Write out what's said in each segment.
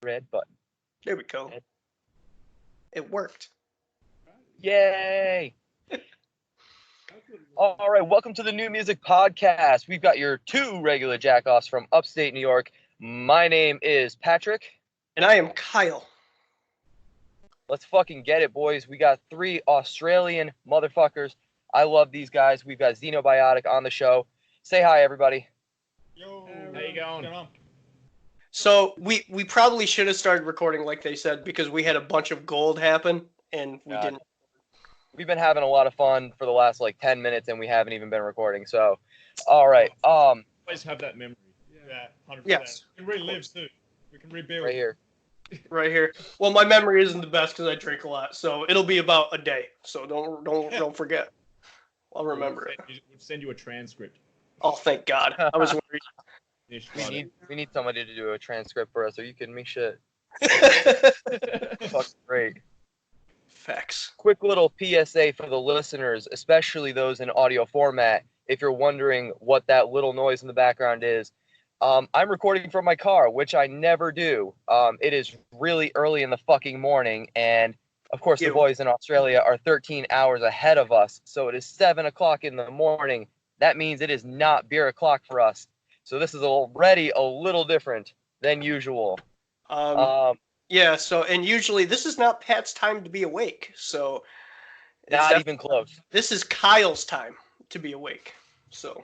red button. There we go. It worked. Yay! All right, welcome to the NuMusick podcast. We've got your two regular jackoffs from upstate New York. My name is Patrick. And I am Kyle. Let's fucking get it, boys. We got three Australian motherfuckers. I love these guys. We've got Xenobiotic on the show. Say hi, everybody. Yo, how you going? So we probably should have started recording like they said because we had a bunch of gold happen and we didn't. We've been having a lot of fun for the last 10 minutes and we haven't even been recording. So, all right. Always have that memory. Yeah, 100%. Yes. We can relive too. We can rebuild. Right here. Right here. Well, my memory isn't the best because I drink a lot, so it'll be about a day. So don't forget. I'll remember it. We'll send you a transcript. Oh, thank God. I was worried. We need somebody to do a transcript for us. Are you kidding me? Shit. Fucking great. Facts. Quick little PSA for the listeners, especially those in audio format. If you're wondering what that little noise in the background is, I'm recording from my car, which I never do. It is really early in the fucking morning, and of course the boys in Australia are 13 hours ahead of us, so it is 7 o'clock in the morning. That means it is not beer o'clock for us. So this is already a little different than usual. Yeah, so, and usually this is not Pat's time to be awake, so. Not even close. This is Kyle's time to be awake, so.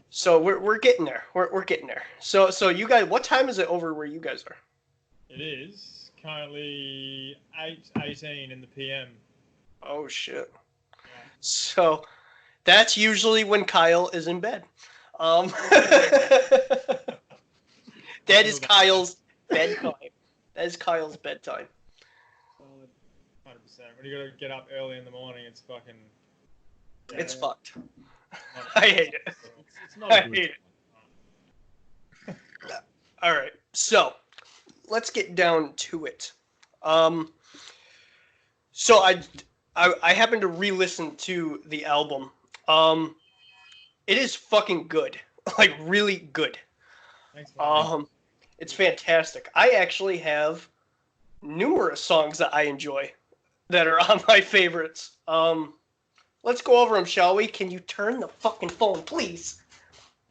So we're getting there. We're getting there. So you guys, what time is it over where you guys are? It is currently 8:18 in the PM. Oh shit. Yeah. So that's usually when Kyle is in bed. That is Kyle's bedtime. That is Kyle's bedtime. 100%. When you gotta get up early in the morning, it's fucking. Yeah, it's fucked. I hate it. It's not I hate it. All right, so let's get down to it. So I happened to re-listen to the album. It is fucking good, like really good. Thanks, it's fantastic. I actually have numerous songs that I enjoy that are on my favorites. Let's go over them, shall we? Can you turn the fucking phone, please?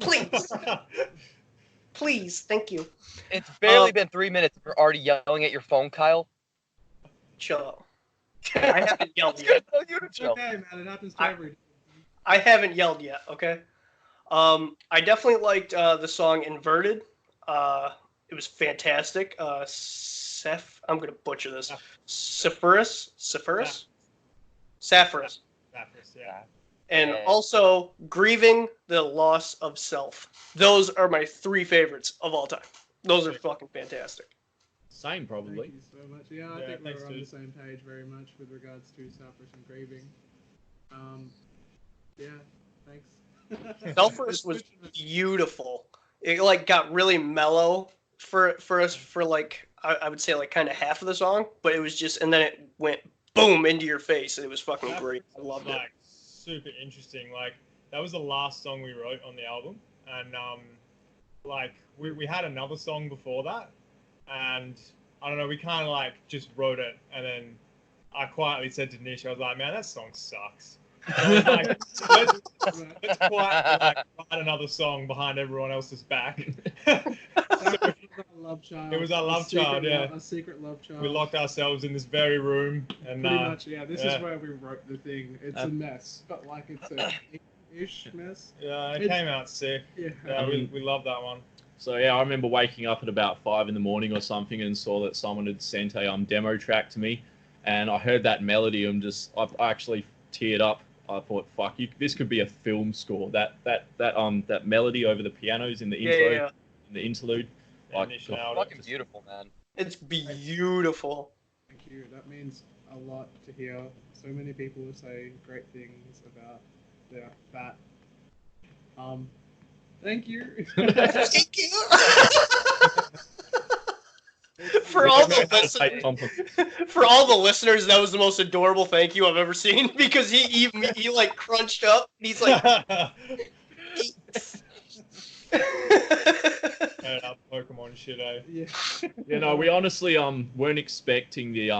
Please. Please, thank you. It's barely been 3 minutes. You're already yelling at your phone, Kyle. Chill out. I haven't yelled yet. Okay, man, it happens to every day. I haven't yelled yet, okay? I definitely liked the song Inverted. It was fantastic. I'm going to butcher this. Sapphirus? Sapphirus, yeah. And also Grieving the Loss of Self. Those are my three favorites of all time. Those are fucking fantastic. Same, probably. Thank you so much. Yeah, I think we're on the same page very much with regards to Sapphirus and Grieving. Yeah, thanks. Sapphirus was beautiful. It got really mellow for us for I would say kind of half of the song, but it was just, and then it went boom into your face, and it was fucking great. I loved it. Super interesting. That was the last song we wrote on the album, and we had another song before that, and I don't know, we kind of just wrote it, and then I quietly said to Nish, I was like, man, that song sucks. So I was let's quietly write another song behind everyone else's back. Love child. It was our love child, yeah. A secret love child. We locked ourselves in this very room, and pretty much, yeah. This is where we wrote the thing. It's a mess, but it's a ish mess. Yeah, it came out sick. Yeah, we love that one. So yeah, I remember waking up at about 5 in the morning or something and saw that someone had sent a demo track to me, and I heard that melody and I actually teared up. I thought, fuck, this could be a film score. That melody over the pianos in the intro, in the interlude. It's fucking beautiful, man. It's beautiful. Thank you. That means a lot to hear. So many people say great things about that. Thank you. Thank you. For all the listeners, that was the most adorable thank you I've ever seen, because he crunched up and he's like Pokemon and shit, eh? Yeah. You know, we honestly weren't expecting the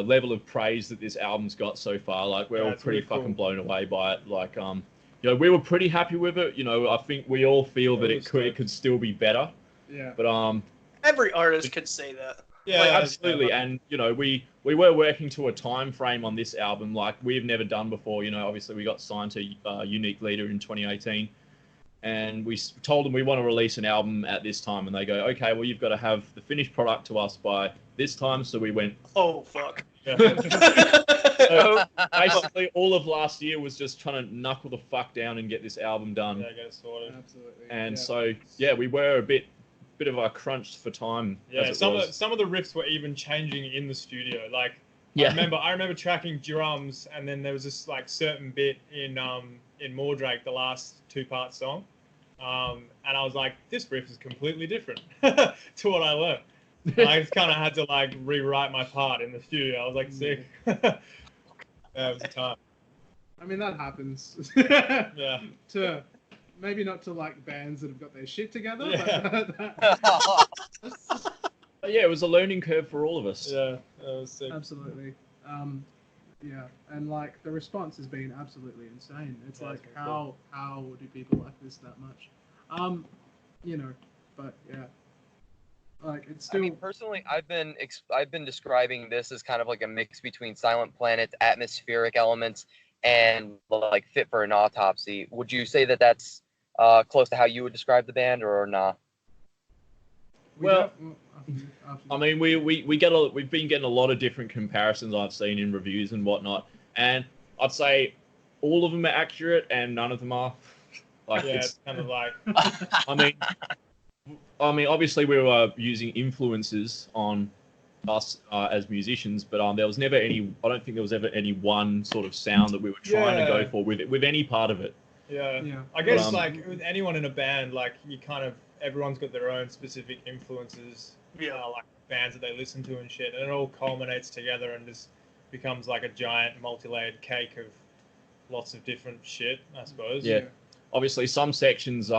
level of praise that this album's got so far. Like, we're Yeah, all it's pretty really cool. fucking blown away by it. Like, you know, we were pretty happy with it. You know, I think we all feel that It it was could good. still be better. Yeah. But Every artist could say that. Yeah, like, absolutely. And you know, we were working to a time frame on this album like we've never done before. You know, obviously we got signed to Unique Leader in 2018, and we told them we want to release an album at this time, and they go, okay, well, you've got to have the finished product to us by this time. So we went. Oh fuck. yeah. So basically, all of last year was just trying to knuckle the fuck down and get this album done. Yeah, get it sorted. Absolutely. And yeah. so, yeah, we were a bit of a crunched for time. Yeah, as it some was. of the riffs were even changing in the studio. Like, Yeah. I remember tracking drums, and then there was this like certain bit in Mordrake, the last 2-part song, and I was like, this riff is completely different to what I learned. I just kind of had to like rewrite my part in the studio. I was like, sick. Yeah, it was a time. I mean, that happens. Yeah. To maybe not to like bands that have got their shit together, Yeah. But yeah, it was a learning curve for all of us. Yeah, that was sick. absolutely. Yeah, and like the response has been absolutely insane. It's Yeah, like it's been cool. how do people like this that much? You know, but yeah, like it's still. I mean, personally, I've been describing this as kind of like a mix between Silent Planet's atmospheric elements and like Fit for an Autopsy. Would you say that that's close to how you would describe the band, or not? Well, after I mean, we've been getting a lot of different comparisons I've seen in reviews and whatnot, and I'd say all of them are accurate and none of them are. Like, Yeah, it's kind of like, I mean, obviously we were using influences on us as musicians, but there was never any. I don't think there was ever any one sort of sound that we were trying to Yeah. go for with any part of it. yeah. yeah, I guess But, like with anyone in a band, like you kind of everyone's got their own specific influences, Yeah. like bands that they listen to and shit, and it all culminates together and just becomes like a giant multi-layered cake of lots of different shit, I suppose. Yeah. Obviously, some sections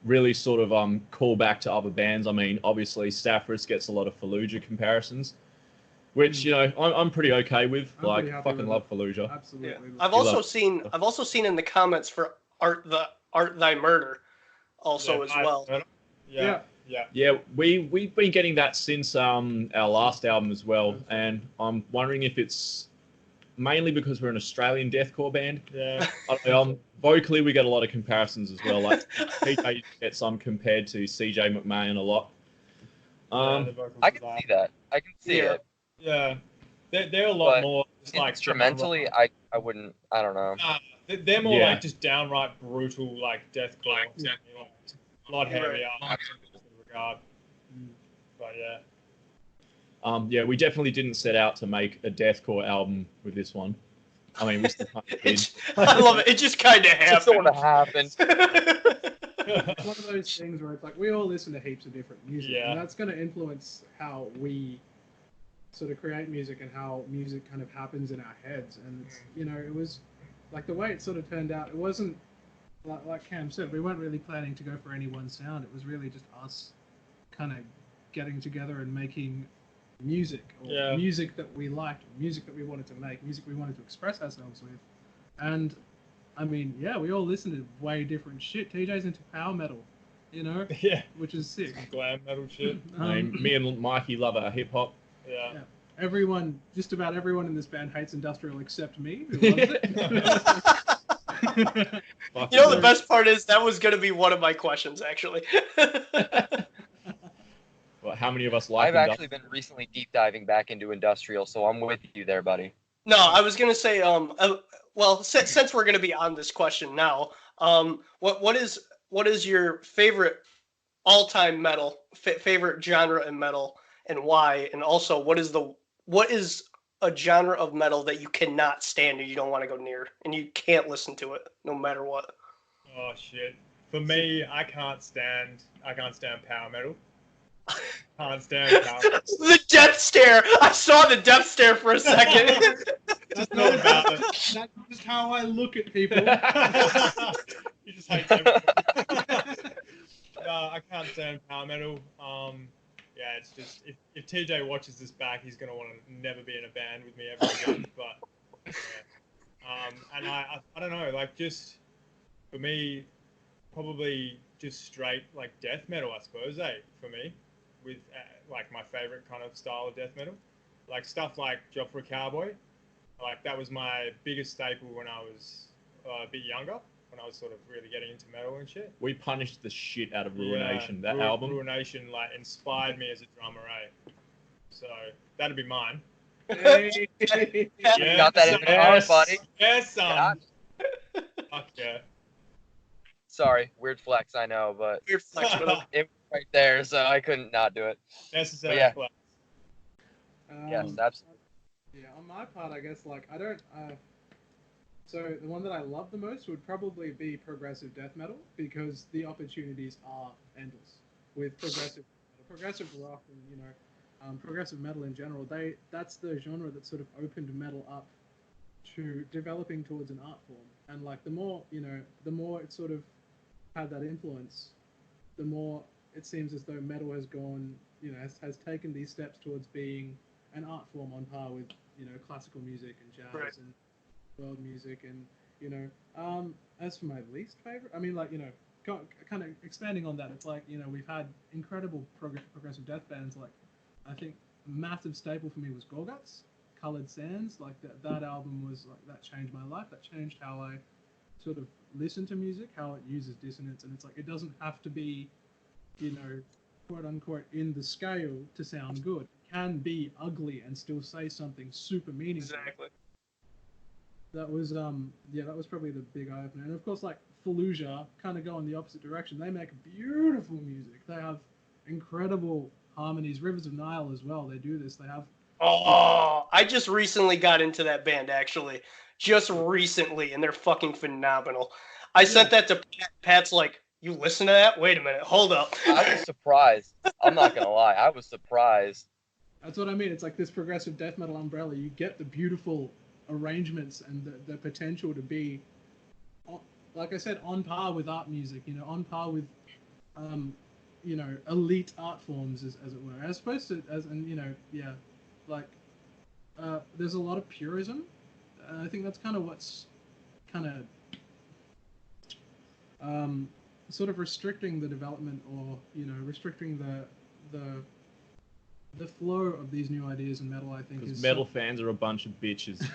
really sort of call back to other bands. I mean, obviously, Saffris gets a lot of Fallujah comparisons, which you know I'm pretty okay with. I'm Like, pretty happy fucking with love it. Fallujah. absolutely. Yeah. Like, I've also seen in the comments for Art Thy Murder also as well. Yeah. Yeah. Yeah, we've been getting that since our last album as well, and I'm wondering if it's mainly because we're an Australian deathcore band. Yeah. Vocally, we get a lot of comparisons as well. Like PJ gets some compared to CJ McMahon a lot. The vocals I are can that. see that. I can see Yeah. it. Yeah. They're a lot But more just like Instrumentally, downright- I wouldn't. I don't know. they're more Yeah. like just downright brutal, like deathcore. Yeah. Like, a lot heavier. Right. In regard. Mm. But yeah. Yeah, we definitely didn't set out to make a deathcore album with this one. I mean, we still kind of did. I love it. It just kind of It just sort of happened. happened. It's one of those things where it's like we all listen to heaps of different music, Yeah. and that's going to influence how we sort of create music and how music kind of happens in our heads. And it's, you know, it was like the way it sort of turned out. It wasn't like Cam said, we weren't really planning to go for any one sound. It was really just us kind of getting together and making music, or Yeah. music that we liked, music that we wanted to make, music we wanted to express ourselves with. And I mean, yeah, we all listen to way different shit. TJ's into power metal, you know, Yeah. which is sick. Glam metal shit. I mean, me and Mikey love our hip hop. Yeah. Everyone, just about everyone in this band hates industrial except me, who loves it. You know, the best part is that was going to be one of my questions, actually. Well, how many of us like I've actually been recently deep diving back into industrial, so I'm with you there, buddy. No, I was going to say, well, since we're going to be on this question now, what is your favorite all-time metal, favorite genre in metal, and why? And also, what is a genre of metal that you cannot stand or you don't want to go near, and you can't listen to it no matter what? Oh shit. For me, I can't stand power metal. Can't stand power metal. The death stare! I saw the death stare for a second. Just not about it. That's just how I look at people. You just hate everything. No, I can't saying power metal. Yeah, it's just if TJ watches this back, he's gonna want to never be in a band with me ever again. But yeah. And I don't know, like just for me, probably just straight like death metal, I suppose. For me, with like my favorite kind of style of death metal, like stuff like Job for a Cowboy. Like that was my biggest staple when I was a bit younger, when I was sort of really getting into metal and shit. We punished the shit out of Ruination. That album. Ruination like inspired me as a drummer, So that'd be mine. Hey. Yeah, Got that in the car, buddy. Yes, son. Yeah. Fuck yeah. Sorry, weird flex, I know, but Weird flex, but it was right there, so I couldn't not do it. Necessary yeah. flex. Yes, absolutely. Yeah, on my part, I guess, like, I don't, so the one that I love the most would probably be progressive death metal, because the opportunities are endless with progressive rock and, progressive metal in general. That's the genre that sort of opened metal up to developing towards an art form. And, like, the more it sort of had that influence, the more it seems as though metal has gone, has taken these steps towards being an art form on par with, classical music and jazz and world music. And, as for my least favorite, I mean, like, kind of expanding on that, it's like, we've had incredible progressive death bands. Like, I think a massive staple for me was Gorguts, Colored Sands. Like, that album was, like, that changed my life. That changed how I sort of listen to music, how it uses dissonance. And it's like, it doesn't have to be, quote unquote, in the scale to sound good. It can be ugly and still say something super meaningful. Exactly. That was that was probably the big eye opener. And of course, like Fallujah kind of go in the opposite direction. They make beautiful music. They have incredible harmonies. Rivers of Nile as well. They do this. They have. Oh, I just recently got into that band, actually. Just recently, and they're fucking phenomenal. I sent that to Pat. Pat's like, you listen to that? Wait a minute. Hold up. I was surprised. I'm not going to lie. I was surprised. That's what I mean. It's like this progressive death metal umbrella. You get the beautiful arrangements and the potential to be, like I said, on par with art music, on par with, elite art forms, as it were. As opposed to, there's a lot of purism. I think that's kind of what's kind of sort of restricting the development, or restricting the flow of these new ideas in metal. I think because is metal fans are a bunch of bitches.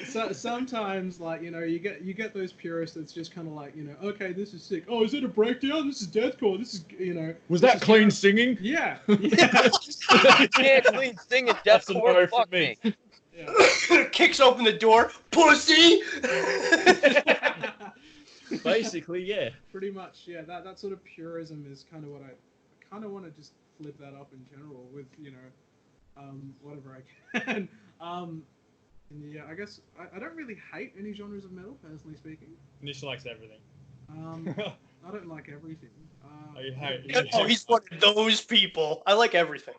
So sometimes, like, you get those purists that's just kind of like, okay, this is sick. Oh, is it a breakdown? This is deathcore. This is, Was this that is clean kind singing? Yeah. You can't clean singing That's a no deathcore. for Fuck me. me. Yeah. Kicks open the door. Pussy! Basically, yeah. Pretty much, yeah. That sort of purism is kind of what I kind of want to just flip that up in general with, whatever I can. And yeah, I guess I don't really hate any genres of metal, personally speaking. Nish likes everything. I don't like everything. Oh, you hate- Oh, he's one of those people. I like everything.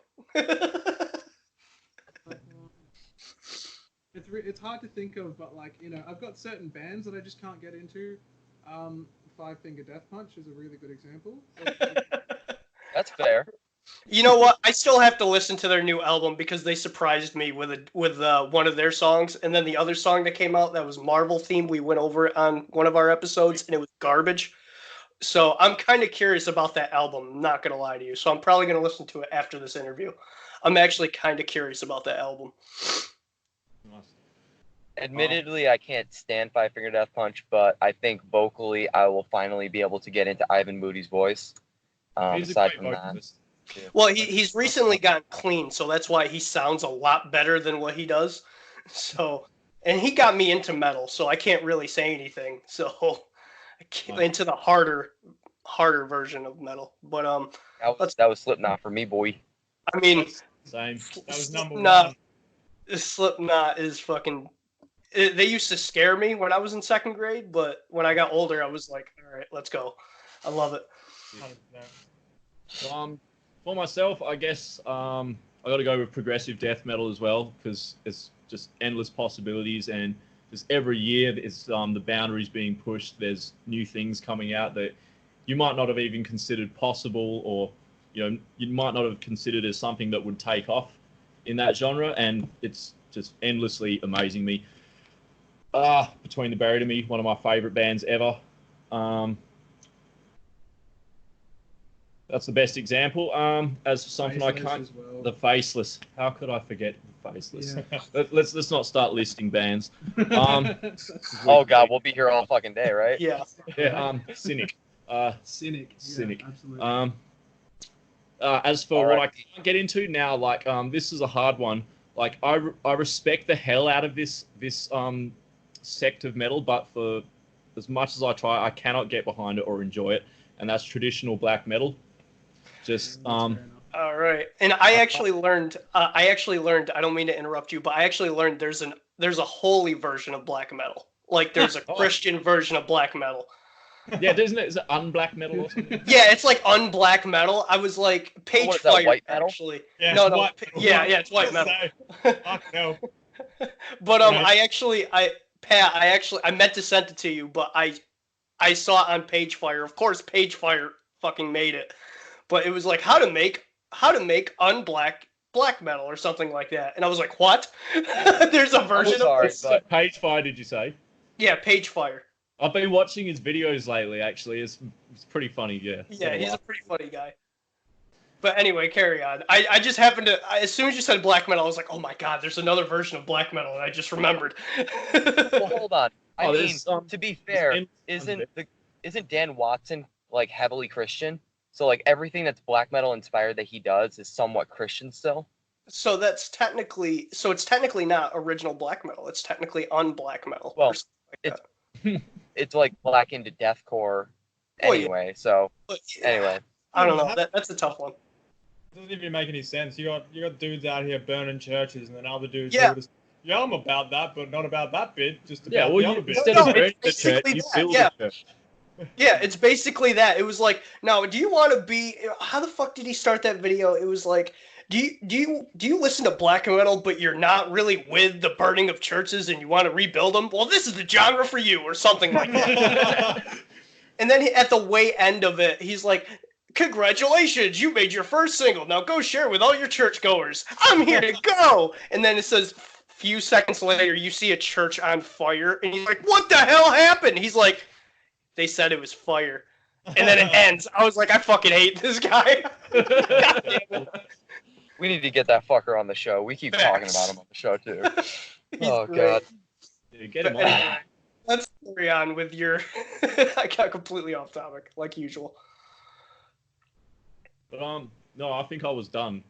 It's hard to think of, but like, I've got certain bands that I just can't get into. Five Finger Death Punch is a really good example. That's fair. You know what? I still have to listen to their new album because they surprised me with one of their songs, and then the other song that came out that was Marvel themed. We went over it on one of our episodes, and it was garbage. So I'm kind of curious about that album. I'm not gonna lie to you. So I'm probably gonna listen to it after this interview. I'm actually kind of curious about that album. Admittedly, I can't stand Five Finger Death Punch, but I think vocally I will finally be able to get into Ivan Moody's voice. He's a Aside great from that, vocalist. Well, he's recently gotten clean, so that's why he sounds a lot better than what he does. So, and he got me into metal, so I can't really say anything. So, into the harder version of metal. But that was Slipknot for me, boy. I mean, Same. That was number Slipknot, one. Slipknot is fucking. They used to scare me when I was in second grade, but when I got older, I was like, all right, let's go. I love it. 100%. For myself, I guess I got to go with progressive death metal as well, because it's just endless possibilities, and just every year it's the boundaries being pushed. There's new things coming out that you might not have even considered possible, or you might not have considered as something that would take off in that genre, and it's just endlessly amazing me. Between the Buried and Me, one of my favorite bands ever. That's the best example. As for something Faceless I can't, as well. the Faceless. How could I forget the Faceless? Yeah. Let's not start listing bands. Oh God, we'll be here all fucking day, right? Yeah. Yeah. Cynic. Cynic. Cynic. Yeah, absolutely. As for what I can't get into now, like this is a hard one. Like I respect the hell out of this sect of metal, but for as much as I try, I cannot get behind it or enjoy it, and that's traditional black metal. Just That's fair enough. All right. And I actually learned. I don't mean to interrupt you, but I actually learned there's a holy version of black metal. Like there's a Christian version of black metal. yeah, isn't it? Is it unblack metal or something? Yeah, it's like unblack metal. I was like Page What is that, Fire white metal? actually. Yeah, No, it's no. white metal. Yeah, it's white metal. Fuck no. But Right. Pat, I meant to send it to you, but I saw it on Page Fire. Of course, Page Fire fucking made it. But it was like how to make unblack black metal or something like that. And I was like, what? There's a version sorry, of this. but- Page Fire, did you say? Yeah, Page Fire. I've been watching his videos lately. Actually, it's pretty funny. Yeah. Yeah, he's a pretty funny guy. But anyway, carry on. I just happened to, as soon as you said black metal, I was like, oh my god, there's another version of black metal, and I just remembered. Well, hold on. I mean, there's, to be fair, isn't Dan Watson like heavily Christian? So like everything that's black metal inspired that he does is somewhat Christian still. So it's technically not original black metal. It's technically unblack metal. Well, or something like that. It's like black into deathcore Oh, yeah. anyway. So But, yeah, anyway, I don't know. That's a tough one. It doesn't even make any sense. You got dudes out here burning churches, and then other dudes Yeah. who just, yeah, I'm about that, but not about that bit. Just about Yeah, well, the other bit. instead No, of burning the it's church, basically you that, build yeah. the church. Yeah, it's basically that. It was like, now, do you want to be? How the fuck did he start that video? It was like, do you listen to black metal, but you're not really with the burning of churches, and you want to rebuild them? Well, this is the genre for you, or something like that. And then at the way end of it, he's like, congratulations, you made your first single. Now go share with all your churchgoers. I'm here to go. And then it says, few seconds later, you see a church on fire, and he's like, what the hell happened? He's like, they said it was fire. And then it ends. I was like, I fucking hate this guy. God damn it. we need to get that fucker on the show. We keep talking Facts. about him on the show too. He's Oh great. god. Yeah, get But him on. anyway, let's carry on with your. I got completely off topic, like usual. But no, I think I was done.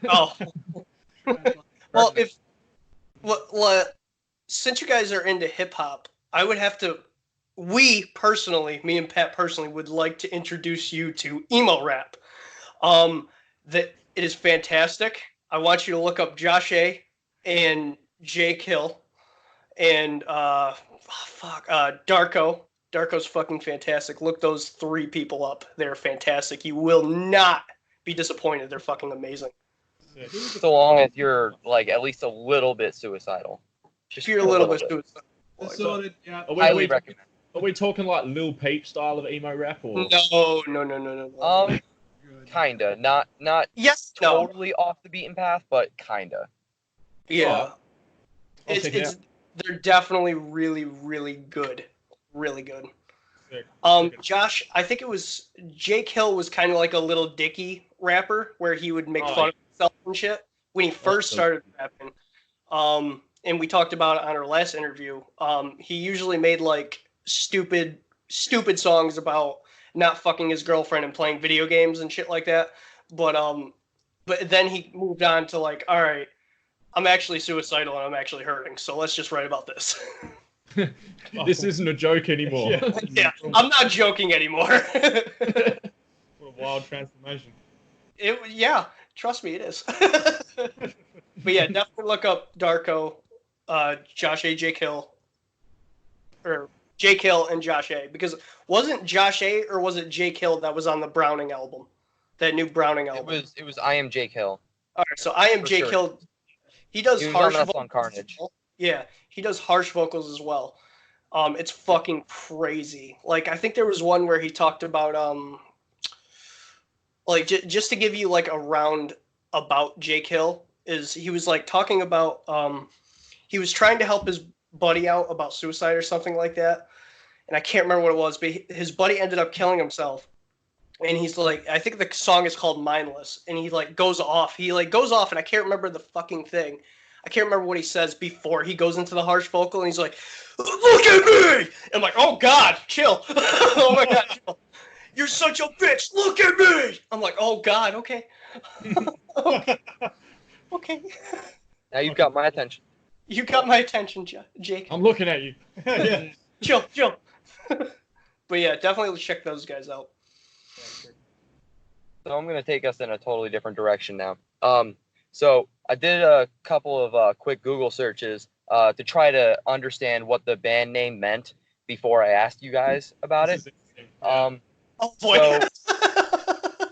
Oh, well, since you guys are into hip hop, I would have to. Me and Pat personally, would like to introduce you to emo rap. That it is fantastic. I want you to look up Josh A and J Kill and Darko. Darko's fucking fantastic. Look those three people up. They're fantastic. You will not be disappointed. They're fucking amazing. So long as you're like at least a little bit suicidal. If you're a little bit suicidal. Sorted. Yeah. Highly recommend. Are we talking like Lil Peep style of emo rap, or? No. Good. Kinda. Not Yes. No. totally off the beaten path, but kinda. Yeah. I'll check it It's they're definitely really, really good. Really good. Sick. Josh, I think it was Jake Hill was kind of like a little dicky rapper where he would make fun of himself and shit when he first started rapping. And we talked about it on our last interview. He usually made like stupid songs about not fucking his girlfriend and playing video games and shit like that. But then he moved on to like, all right, I'm actually suicidal and I'm actually hurting, so let's just write about this. This isn't a joke anymore. Yeah. Yeah, I'm not joking anymore. What a wild transformation. Yeah, trust me, it is. But yeah, definitely look up Darko, Josh A, Jake Hill, or Jake Hill and Josh A. Because wasn't Josh A or was it Jake Hill that was on the Browning album, that new Browning album? It was I Am Jake Hill. All right, so I Am For Jake sure. Hill. He does He was harsh on that vocals. song Carnage. Yeah, he does harsh vocals as well. It's fucking crazy. Like, I think there was one where he talked about like just to give you like a round about Jake Hill, is he was like talking about he was trying to help his buddy out about suicide or something like that, and I can't remember what it was, but his buddy ended up killing himself. And he's like, I think the song is called Mindless, and he like goes off. He like goes off, and I can't remember the fucking thing. I can't remember what he says before he goes into the harsh vocal, and he's like, "Look at me!" I'm like, "Oh God, chill! Oh my God, chill! You're such a bitch! Look at me!" I'm like, "Oh God, okay, okay, okay." Now you've got my attention. You got my attention, Jake. I'm looking at you. Yeah. Chill, chill. But yeah, definitely check those guys out. So I'm going to take us in a totally different direction now. So I did a couple of quick Google searches to try to understand what the band name meant before I asked you guys about it. Oh boy,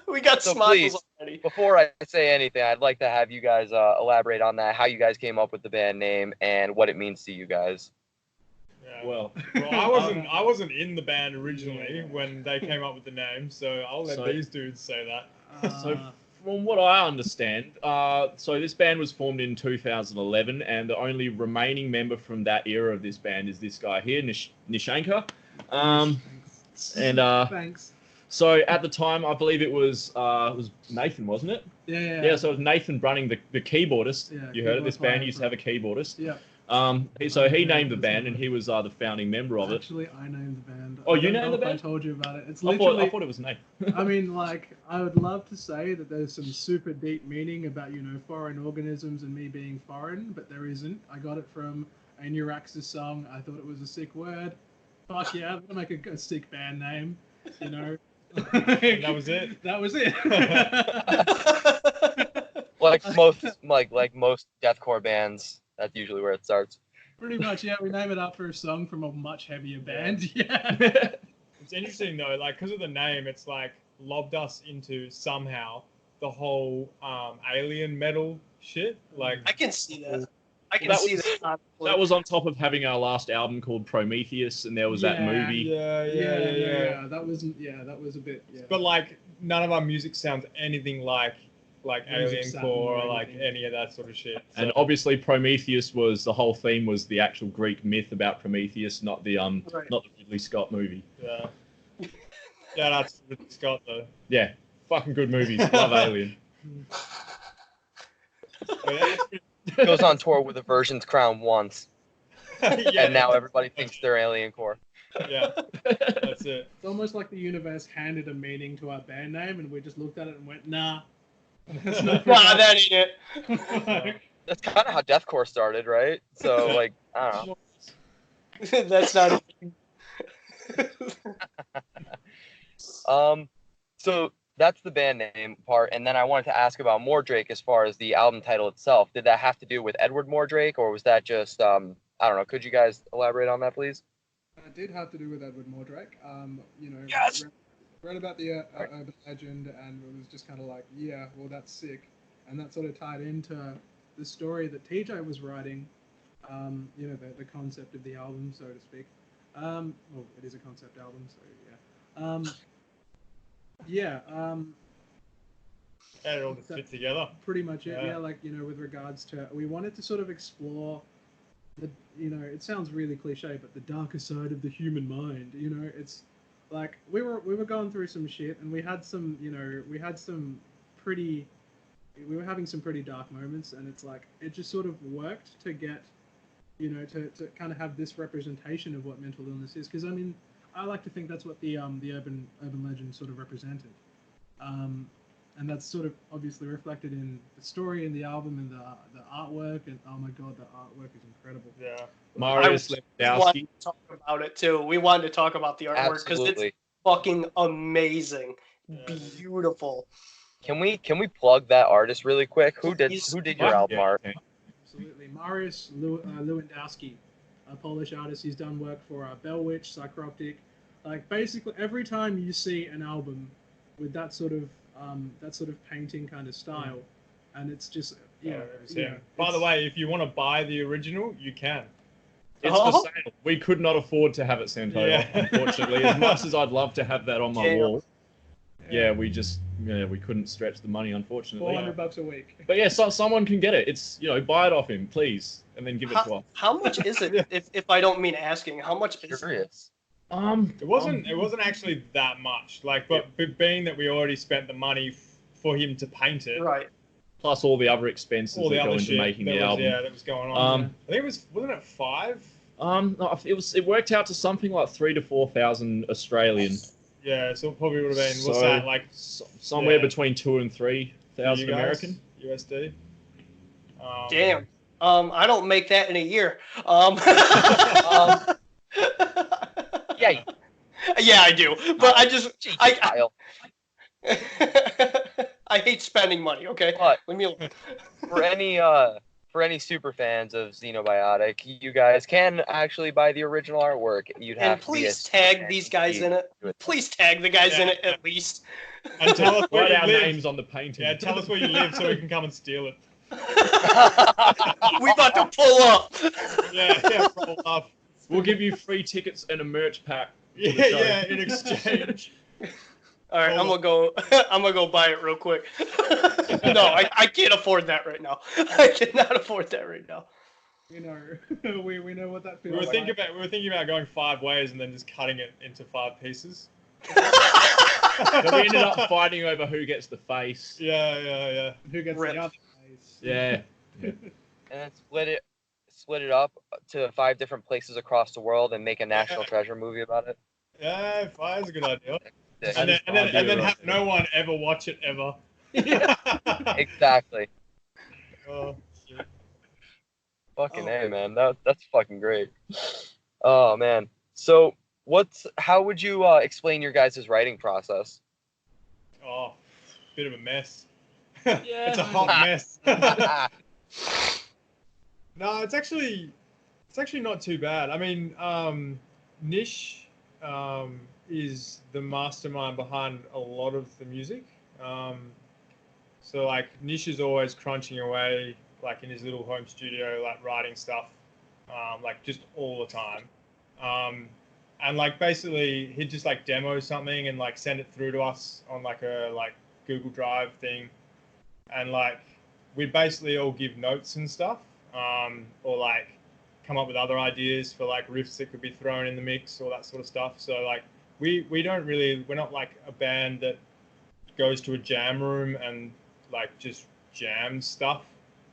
we got so smiles please, already. Before I say anything, I'd like to have you guys elaborate on that, how you guys came up with the band name and what it means to you guys. Yeah. Well, I wasn't in the band originally when they came up with the name, so I'll let these dudes say that. So from what I understand, so this band was formed in 2011, and the only remaining member from that era of this band is this guy here, Nishanka. And Thanks. so at the time, I believe it was Nathan, wasn't it? Yeah. Yeah, so it was Nathan running the keyboardist. Yeah, You heard it. This band keyboard used to have a keyboardist. Yeah. He named the band, and he was the founding member of it. Actually, I named the band. Oh, I you don't named know the if band? I told you about it. It's I literally. thought it was Nathan. I mean, like, I would love to say that there's some super deep meaning about, foreign organisms and me being foreign, but there isn't. I got it from a Neuraxis song. I thought it was a sick word. Fuck yeah, I'm gonna make a sick band name, And that was it. That was it. like most deathcore bands, that's usually where it starts. Pretty much, yeah. We name it after a song from a much heavier band. Yeah. It's interesting though, like because of the name, it's like lobbed us into somehow the whole alien metal shit. Like I can see that. I can That see was- that. That was on top of having our last album called Prometheus, and there was that Yeah. movie. Yeah. That was a bit. Yeah. But like none of our music sounds anything like Music Alien Saturn Core or or like anything. any of that sort of shit. And So, obviously, Prometheus was the whole theme was the actual Greek myth about Prometheus, not the Right. not the Ridley Scott movie. yeah. Yeah, that's Ridley Scott though. Yeah, fucking good movies. Love Alien. But Goes on tour with a version's crown once, yeah, and now everybody thinks they're Alien Core. Yeah, that's it. It's almost like the universe handed a meaning to our band name, and we just looked at it and went, "Nah, that's not for Nah, us." that ain't it. That's kind of how deathcore started, right? So like, I don't know. That's not it. So that's the band name part, and then I wanted to ask about Mordrake as far as the album title itself. Did that have to do with Edward Mordrake, or was that just I don't know? Could you guys elaborate on that, please? It did have to do with Edward Mordrake. Yes! Read about the urban legend, and it was just kind of like, yeah, well, that's sick, and that sort of tied into the story that TJ was writing. The concept of the album, so to speak. Well, it is a concept album, so yeah. It all just fit together. Pretty much it. Yeah. Yeah, like with regards to, we wanted to sort of explore the, it sounds really cliche, but the darker side of the human mind. It's like we were going through some shit, and we were having some pretty dark moments, and it's like it just sort of worked to get, to kind of have this representation of what mental illness is, because I mean, I like to think that's what the urban legend sort of represented. And that's sort of obviously reflected in the story and the album and the artwork, and oh my god, the artwork is incredible. Yeah. Marius We Lewandowski. wanted to talk about it too. We wanted to talk about the artwork because it's Absolutely. fucking amazing, Yeah. beautiful. Can we plug that artist really quick? Who did your album art? Absolutely, Marius Lewandowski, a Polish artist. He's done work for Bell Witch, Psychroptic. Like basically every time you see an album with that sort of painting kind of style, and it's just By the way, if you want to buy the original, you can. It's for sale. We could not afford to have it sent over, unfortunately. As much as I'd love to have that on my wall, we couldn't stretch the money, unfortunately. $400 a week. But yeah, someone can get it. It's buy it off him, please, and then give it to us. How much is it? if I don't mean asking, how much is it? It wasn't actually that much. Like, but being that we already spent the money for him to paint it, right? Plus all the other expenses that go into making the album. Yeah, that was going on. I think wasn't it 5? No, it worked out to something like 3,000 to 4,000 Australian. Yeah, so it probably would have been what's that like? Somewhere between 2,000 and 3,000 American USD. Damn. I don't make that in a year. Yeah. Yeah, I do. But I hate spending money. Okay. But leave me alone. for any super fans of Xenobiotic, you guys can actually buy the original artwork. And please tag these guys in it. Please tag the guys in it at least. And tell us where our names on the painting. Yeah, tell us where you live so we can come and steal it. We about to pull up. Yeah, pull up. We'll give you free tickets and a merch pack. Yeah, in exchange. All right, I'm gonna go buy it real quick. No, I can't afford that right now. I cannot afford that right now. We know what that feels We were like. thinking about going 5 ways and then just cutting it into 5 pieces. So we ended up fighting over who gets the face. Yeah. Who gets the other face? Yeah. And then split it up to 5 different places across the world and make a National Treasure movie about it. Yeah, 5 is a good idea. And then have no one ever watch it ever. Exactly. Oh, shit. Fucking A, man. That's fucking great. Oh man. So how would you explain your guys' writing process? Oh, bit of a mess. Yeah. It's a hot mess. No, it's actually not too bad. I mean, Nish is the mastermind behind a lot of the music. So like Nish is always crunching away, like in his little home studio, like writing stuff, like just all the time. And like basically he'd just like demo something and like send it through to us on like a Google Drive thing, and like we'd basically all give notes and stuff, or like come up with other ideas for like riffs that could be thrown in the mix, all that sort of stuff. So like we're not like a band that goes to a jam room and like just jams stuff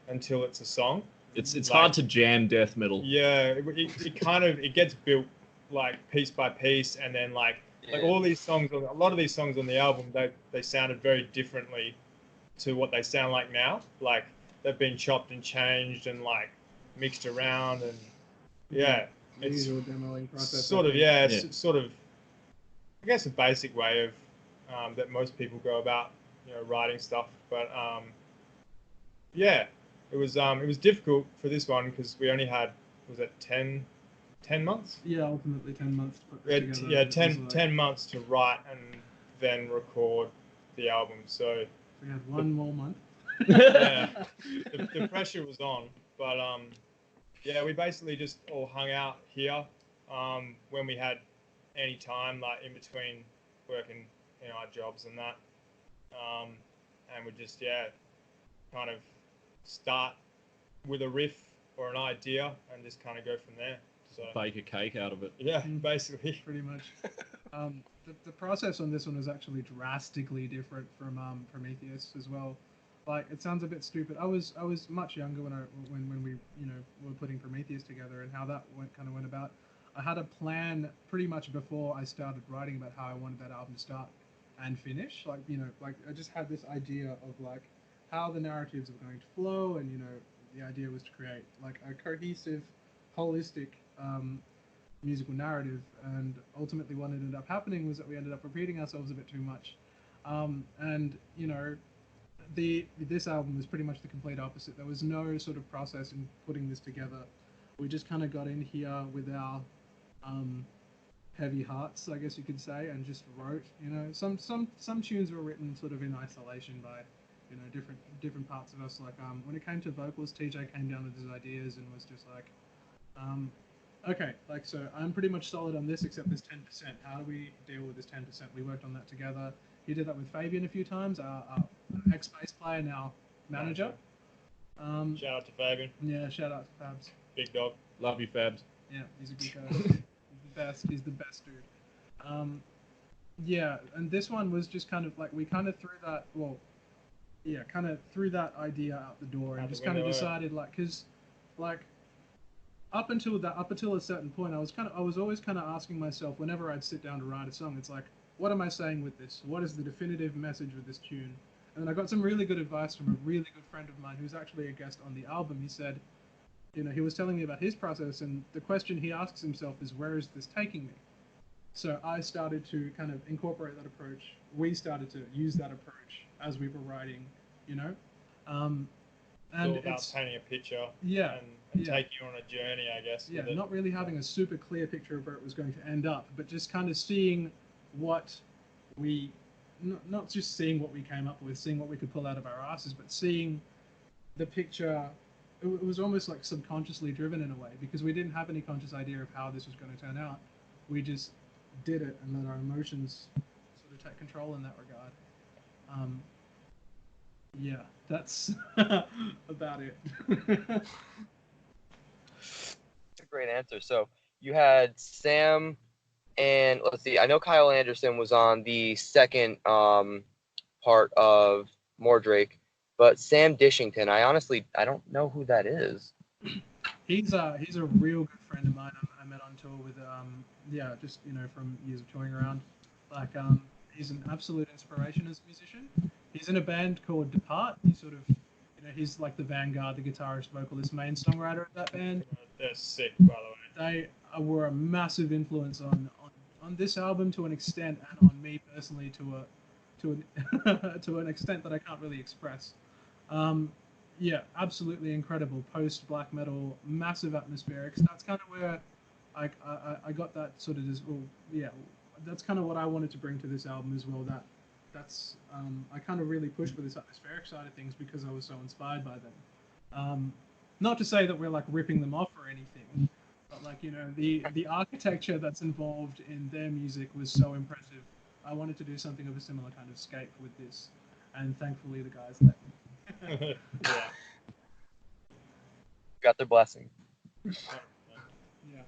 until it's a song. It's like, hard to jam death metal. Yeah, it gets built like piece by piece, and then like all these songs, a lot of these songs on the album, they sounded very differently to what they sound like now. Like they've been chopped and changed and like mixed around, and it's usual demoing process. sort of sort of I guess a basic way of that most people go about writing stuff. But it was difficult for this one because we only had 10 months? Yeah, ultimately 10 months to put this together. Yeah, 10 months to write and then record the album. So we had one more month. Yeah, the pressure was on. But we basically just all hung out here when we had any time, like in between working our jobs and that. And we just kind of start with a riff or an idea and just kind of go from there. So bake a cake out of it. Yeah, basically. Pretty much. The process on this one was actually drastically different from Prometheus as well. Like, it sounds a bit stupid. I was much younger when we were putting Prometheus together, and how that went about. I had a plan pretty much before I started writing about how I wanted that album to start and finish. Like I just had this idea of like how the narratives were going to flow, and the idea was to create like a cohesive, holistic musical narrative. And ultimately what ended up happening was that we ended up repeating ourselves a bit too much, and this album was pretty much the complete opposite. There was no sort of process in putting this together. We just kind of got in here with our heavy hearts, I guess you could say, and just wrote. Some tunes were written sort of in isolation by different parts of us. Like when it came to vocals, TJ came down with his ideas and was just like, okay, like, so I'm pretty much solid on this except this 10%. How do we deal with this 10%? We worked on that together. He did that with Fabian a few times, our ex-bass player, now manager. Shout out to Fabian. Yeah, shout out to Fabs. Big dog. Love you, Fabs. Yeah, he's a good guy. He's the best dude. Yeah, and this one was just kind of like, we kind of threw that, well, yeah, kind of threw that idea out the door and just kind of decided, like, because, like, up until a certain point, I was always kind of asking myself whenever I'd sit down to write a song, it's like, what am I saying with this? What is the definitive message with this tune? And then I got some really good advice from a really good friend of mine who's actually a guest on the album. He said, you know, he was telling me about his process, and the question he asks himself is, where is this taking me? So I started to kind of incorporate that approach. We started to use that approach as we were writing, you know. And it's all about painting a picture. Yeah. And take you on a journey, I guess. Yeah, not really having a super clear picture of where it was going to end up, but just kind of seeing what we, not just seeing what we came up with, seeing what we could pull out of our asses, but seeing the picture. It was almost like subconsciously driven in a way, because we didn't have any conscious idea of how this was going to turn out. We just did it and let our emotions sort of take control in that regard. Yeah, that's about it. That's a great answer. So you had Sam and, let's see, I know Kyle Anderson was on the second part of Mordrake, but Sam Dishington, I don't know who that is. He's a real good friend of mine. I met on tour with just, you know, from years of touring around. Like, he's an absolute inspiration as a musician. He's in a band called Depart. He's sort of, you know, he's like the vanguard, the guitarist, vocalist, main songwriter of that band. They're sick, by the way. They were a massive influence on this album to an extent, and on me personally to an extent that I can't really express. Yeah, absolutely incredible post black metal, massive atmospherics. That's kind of where I got that sort of that's kind of what I wanted to bring to this album as well. That's I kind of really pushed for this atmospheric side of things because I was so inspired by them. Not to say that we're like ripping them off or anything, but like, you know, the architecture that's involved in their music was so impressive. I wanted to do something of a similar kind of scape with this, and thankfully the guys let me. Yeah. Got their blessing. Yeah.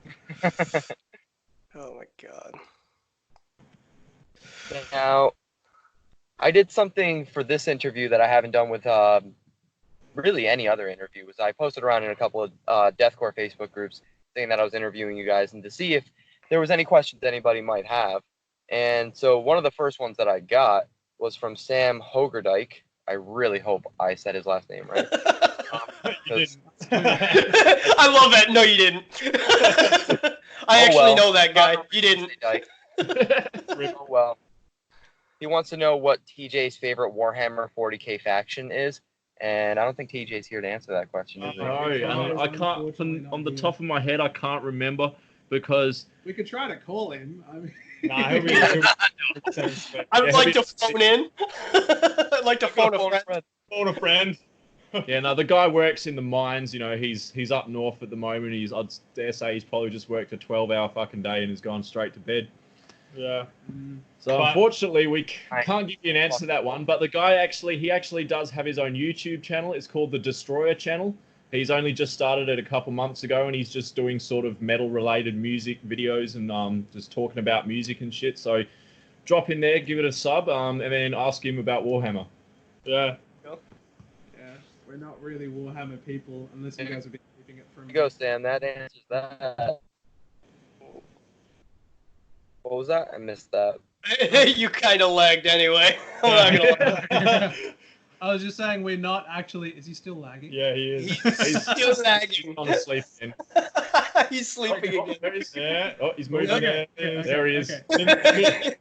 Oh my god. Now, I did something for this interview that I haven't done with really any other interview. Was I posted around in a couple of deathcore Facebook groups saying that I was interviewing you guys and to see if there was any questions anybody might have. And so one of the first ones that I got was from Sam Hogerdijk. I really hope I said his last name right. You didn't. I love that. No, you didn't. I actually know that guy. You didn't. Oh, well. He wants to know what TJ's favorite Warhammer 40k faction is, and I don't think TJ's here to answer that question, is he? No, I can't. On the top of my head, I can't remember because We could try to call him. I mean, Nah, he'll be I would like to phone in. I'd like to phone a friend. Phone a friend. yeah, no, the guy works in the mines. You know, he's up north at the moment. I'd dare say he's probably just worked a 12-hour fucking day and has gone straight to bed. Yeah. So But- unfortunately, we can't give you an answer to that one. But the guy actually does have his own YouTube channel. It's called the Destroyer channel. He's only just started it a couple months ago, and he's just doing sort of metal-related music videos and just talking about music and shit. So drop in there, give it a sub, and then ask him about Warhammer. Yeah. yeah, we're not really Warhammer people unless you guys have been keeping it from. Here you go, Sam. That answers that. What was that? I missed that. You kind of lagged anyway. I'm not gonna lie. I was just saying we're not actually. Is he still lagging? Yeah, he is. He's still lagging. On sleep again. He's sleeping again. Yeah. Oh, he's moving. Okay, Yeah. There he is. okay.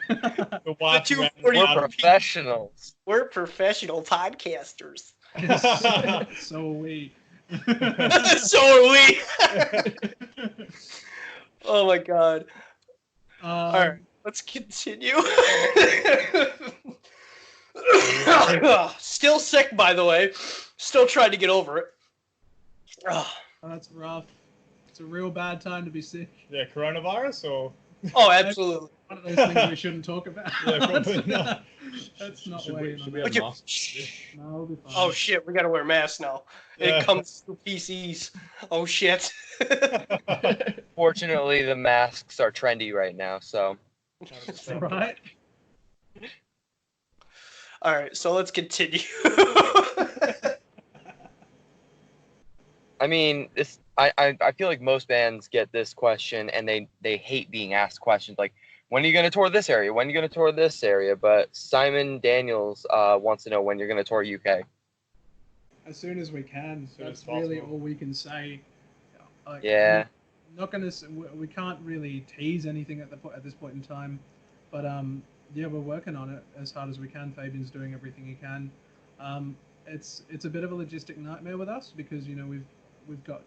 The watch The man. 240 We're professionals. We're professional podcasters. So are we. So are we. Oh my god. All right, let's continue. Still sick, by the way. Still trying to get over it. That's rough. It's a real bad time to be sick. Yeah, coronavirus or Oh, absolutely. One of those things we shouldn't talk about. Yeah, probably not. That's not Should weighing we on have that. masks? Shh. No, we'll be fine. Oh shit, we gotta wear masks now. Yeah. It comes through PCs. Oh shit. Fortunately, the masks are trendy right now, so Right? All right, so let's continue. I mean, I feel like most bands get this question and they hate being asked questions like, when are you going to tour this area? When are you going to tour this area? But Simon Daniels wants to know when you're going to tour UK. As soon as we can. Soon as That's really possible. all we can say. Like, Yeah. we're not gonna. We can't really tease anything at this point in time, but yeah, we're working on it as hard as we can. Fabian's doing everything he can. It's a bit of a logistic nightmare with us because we've got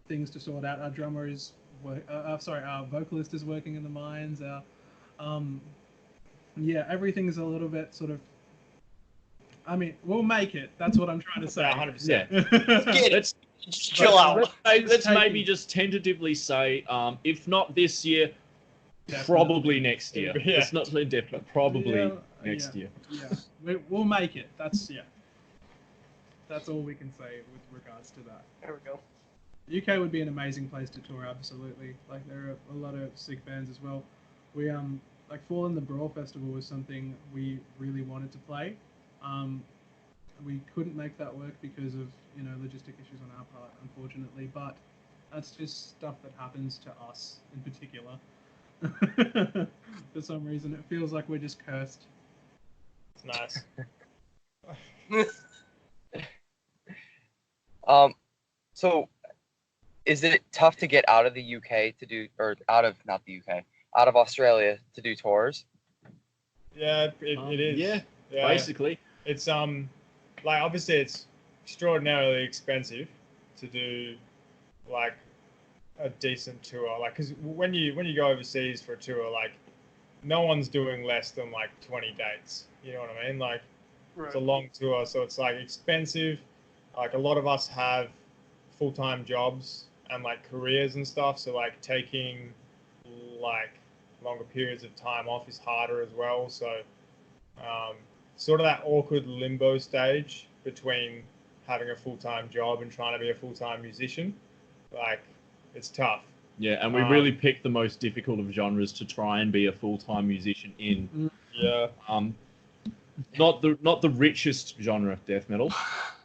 things to sort out. Our drummer is our vocalist is working in the mines. Yeah, everything's a little bit sort of. I mean, we'll make it. That's what I'm trying to say. Yeah, 100%. Yeah. Let's Just chill out. let's maybe just tentatively say, if not this year, probably next year. Yeah. It's not indefinite. Probably Yeah, next year. Yeah, we'll make it. That's all we can say with regards to that. There we go. UK would be an amazing place to tour, absolutely. Like there are a lot of sick bands as well. We like Fall in the Brawl Festival was something we really wanted to play. We couldn't make that work because of logistic issues on our part, unfortunately. But that's just stuff that happens to us in particular. For some reason, it feels like we're just cursed. It's nice. So is it tough to get out of the UK to do, or out of, not the UK, out of Australia to do tours? Yeah, it is. Yeah, Yeah. basically. It's like obviously it's extraordinarily expensive to do like a decent tour. Like, because when you go overseas for a tour, like no one's doing less than like 20 dates. You know what I mean? Like it's a long tour, so it's like expensive. Like a lot of us have full-time jobs and like careers and stuff, so like taking like longer periods of time off is harder as well. So sort of that awkward limbo stage between having a full-time job and trying to be a full-time musician, like it's tough. Yeah, and we really picked the most difficult of genres to try and be a full-time musician in. Yeah. Not the richest genre, death metal.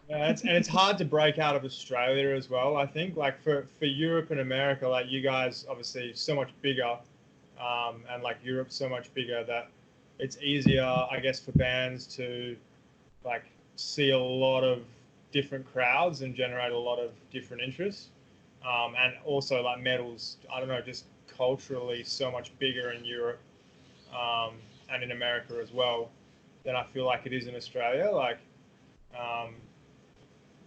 Yeah, it's hard to break out of Australia as well. I think like for Europe and America, like you guys obviously so much bigger, and like Europe's so much bigger that it's easier, I guess, for bands to like see a lot of different crowds and generate a lot of different interests. And also like metal's, I don't know, just culturally so much bigger in Europe, and in America as well than I feel like it is in Australia. Like,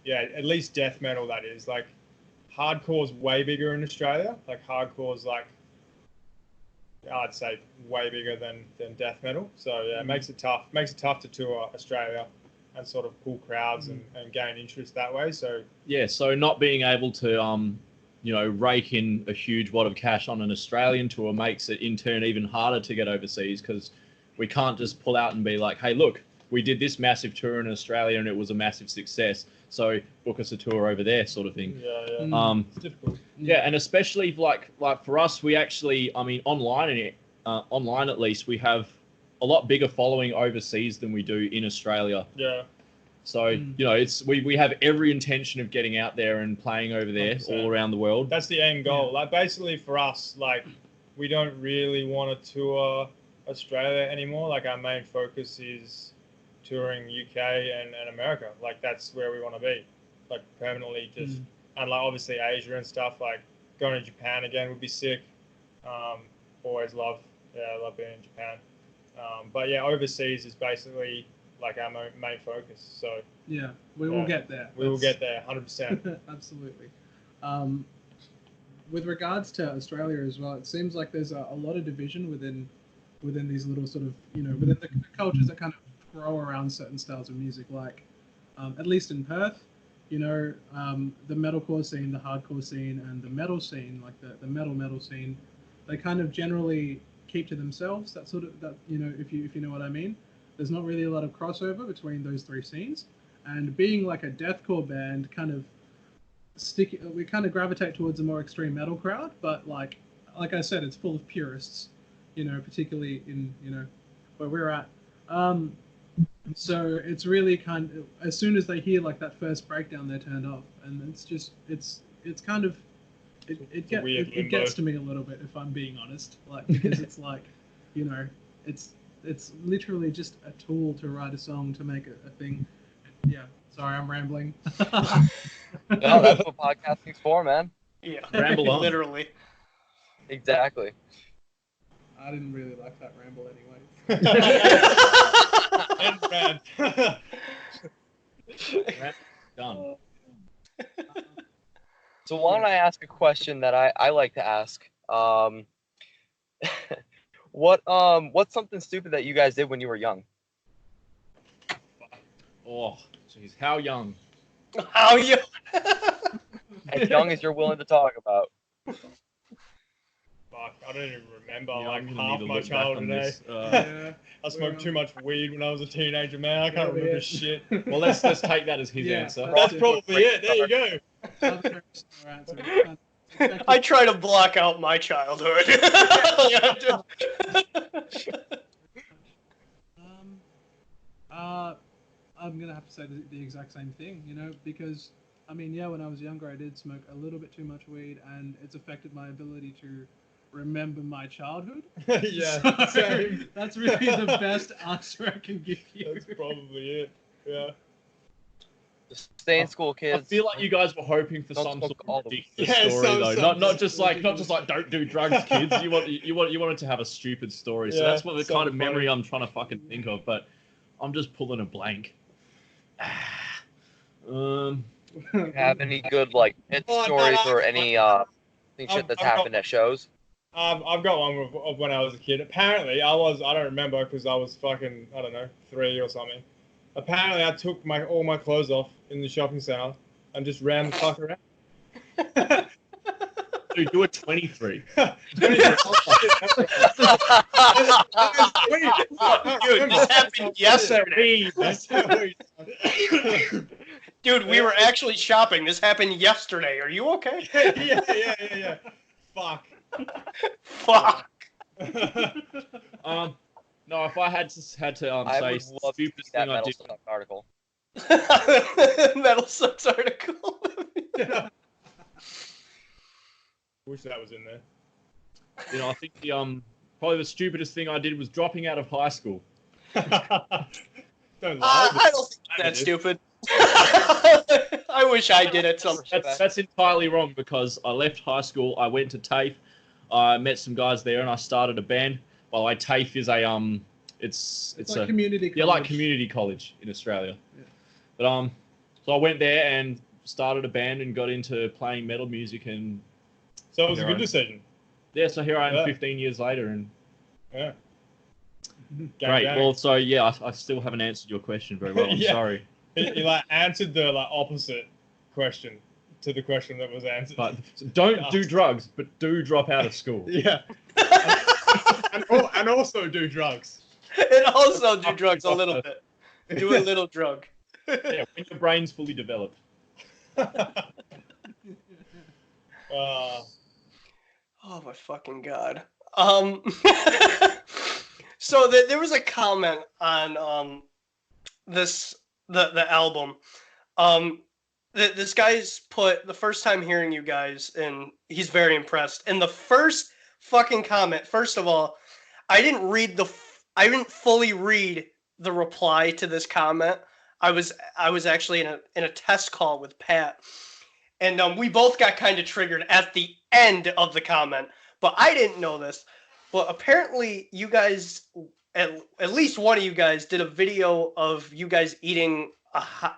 yeah, at least death metal, that is. Like, hardcore's way bigger in Australia. Like, hardcore's like, I'd say way bigger than death metal. So yeah, it makes it tough. Makes it tough to tour Australia and sort of pull crowds and gain interest that way. So yeah, so not being able to rake in a huge wad of cash on an Australian tour makes it in turn even harder to get overseas, because we can't just pull out and be like, hey, look, we did this massive tour in Australia and it was a massive success, so book us a tour over there, sort of thing. yeah. It's difficult. Yeah, and especially like for us, we actually, I mean, online at least, we have a lot bigger following overseas than we do in Australia. Yeah. So it's we have every intention of getting out there and playing over there 100%. all around the world. That's the end goal. Like basically for us, like we don't really want to tour Australia anymore. Like our main focus is touring UK and America. Like that's where we want to be, like permanently. Just and like obviously Asia and stuff. Like going to Japan again would be sick. Always love being in Japan. But yeah, overseas is basically like our main focus. So yeah, we will get there. We will get there, 100%. Absolutely. With regards to Australia as well, it seems like there's a lot of division within these little sort of within the cultures that kind of grow around certain styles of music. Like at least in Perth, you know, the metalcore scene, the hardcore scene, and the metal scene, like the metal scene, they kind of generally keep to themselves. That sort of, that, you know, if you know what I mean. There's not really a lot of crossover between those three scenes, and being like a deathcore band, kind of we kind of gravitate towards a more extreme metal crowd, but like I said, it's full of purists, you know, particularly in, you know, where we're at. So it's really kind of, as soon as they hear like that first breakdown, they're turned off, and it's just it's kind of it gets to me a little bit, if I'm being honest, like, because it's like, you know, it's literally just a tool to write a song, to make a thing. Yeah, sorry, I'm rambling. No, that's what podcasting's for, man. Yeah, Ramble on. literally. Exactly. I didn't really like that ramble anyway. Done. So why don't I ask a question that I like to ask? What's something stupid that you guys did when you were young? Oh, jeez, how young? How you? As young as you're willing to talk about. Fuck, I don't even remember Yeah, like I'm gonna half need to my look back on childhood. this. Yeah. I smoked too much weed when I was a teenager, man. I can't remember shit. Well, let's take that as his Yeah. answer. That's probably it. There you go. I try to block out my childhood. I'm gonna have to say the exact same thing, you know, because I mean, yeah, when I was younger, I did smoke a little bit too much weed, and it's affected my ability to remember my childhood. Yeah, So, same. that's really the best answer I can give you. That's probably it. Yeah. Just stay in school, I kids. feel like you guys were hoping for Don't some smoke sort all of of them. ridiculous Yeah, story, though. Not just like ridiculous. don't do drugs, kids. You wanted to have a stupid story. So Yeah, that's what the kind of something memory funny. I'm trying to fucking think of. But I'm just pulling a blank. Have any good like hit Oh, no, stories no, or any shit that's I've got- happened at shows? I've got one of when I was a kid. Apparently, I don't remember because I was fucking, I don't know, 3 or something. Apparently, I took all my clothes off in the shopping center and just ran the fuck around. Dude, you were 23. Dude, this happened yesterday. Dude, we were actually shopping. This happened yesterday. Are you okay? Yeah. Fuck. Fuck. No, if I had to I say would love to stupid see that thing I Metal did. Suck article. Metal Sucks article. Wish that was in there. You know, I think the probably the stupidest thing I did was dropping out of high school. Don't lie. I don't think that's stupid. I wish I did it sometime. That's entirely wrong because I left high school. I went to TAFE. I met some guys there, and I started a band. By the way, TAFE is a it's like community college. Yeah, like community college in Australia. Yeah. But so I went there and started a band and got into playing metal music, and So it was a Here good I- decision. yeah, so here I am Yeah. 15 years later, and Yeah. great. Gang. Well, so yeah, I still haven't answered your question very well. I'm Yeah. sorry, You like answered the like opposite question to the question that was answered. but don't do drugs, but do drop out of school. Yeah. and also do drugs. And also do drugs a little bit. Do a little drug. Yeah, when your brain's fully developed. Oh my fucking god. So there was a comment on the album. This guy's put the first time hearing you guys, and he's very impressed. And the first fucking comment, first of all, I didn't fully read the reply to this comment. I was actually in a test call with Pat, and we both got kind of triggered at the end of the comment. But I didn't know this. But apparently, you guys, at least one of you guys, did a video of you guys eating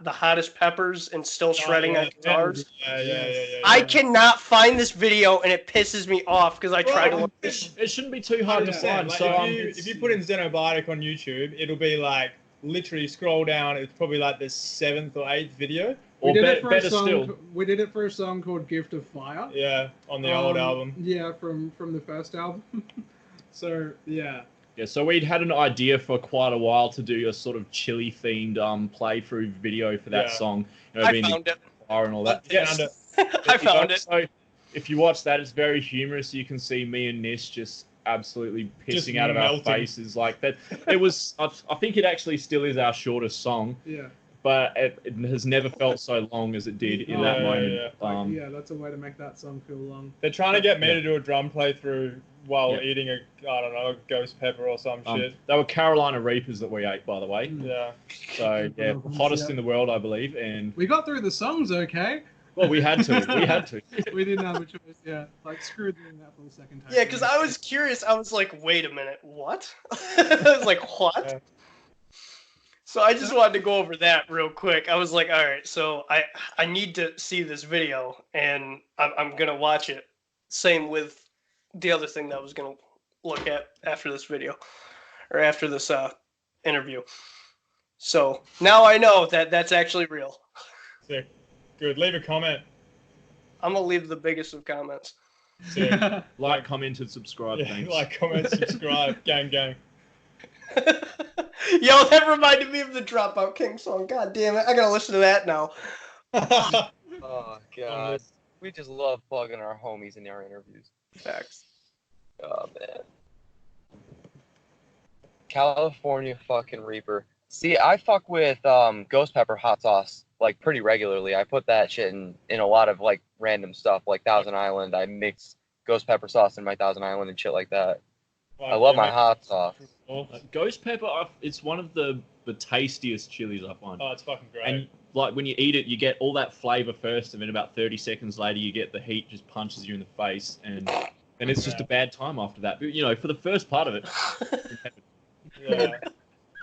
the hottest peppers and still shredding on guitars. Yeah. I cannot find this video, and it pisses me off because I tried to look. It shouldn't be too hard to find. Like, So if you put in Xenobiotic on YouTube, it'll be like literally scroll down. It's probably like the 7th or 8th video, Or better song. still, We did it for a song called "Gift of Fire." Yeah, on the old album. Yeah, from the first album. So yeah. yeah. So we'd had an idea for quite a while to do a sort of chili themed playthrough video for that Yeah. song. You know, I being found it. fire and all that. Yeah, found it. I found it. So if you watch that, it's very humorous. You can see me and Nis just absolutely pissing out of melting. our faces like that. It was. I think it actually still is our shortest song. Yeah. But it has never felt so long as it did in that moment. Yeah, that's a way to make that song feel long. They're trying to get me to do a drum playthrough while Yeah. eating a, I don't know, ghost pepper or some shit. They were Carolina Reapers that we ate, by the way. Yeah. So yeah, hottest in the world, I believe. And We got through the songs okay. well, we had to. We had to. We didn't have a choice. Yeah, like screw doing that for the second time. Yeah, because I was curious. I was like, wait a minute, what? I was like, what? Yeah. So I just wanted to go over that real quick. I was like, all right, so I need to see this video, and I'm gonna watch it. Same with the other thing that I was gonna look at after this video, or after this interview. So now I know that that's actually real. Sick. Good. Leave a comment. I'm gonna leave the biggest of comments. Sick. Like, comment, and subscribe. Yeah, Thanks. like, comment, subscribe. Gang, gang. Yo, that reminded me of the Dropout King song. God damn it, I gotta listen to that now. Oh god, we just love plugging our homies in our interviews. Facts. Oh man, California fucking Reaper. See, I fuck with ghost pepper hot sauce like pretty regularly. I put that shit in a lot of like random stuff, like Thousand Island. I mix ghost pepper sauce in my Thousand Island and shit like that. I love my hot sauce. Ghost pepper, it's one of the tastiest chilies I find. Oh, it's fucking great. And like when you eat it, you get all that flavor first, and then about 30 seconds later, you get the heat just punches you in the face, and then it's just a bad time after that. But you know, for the first part of it, Yeah.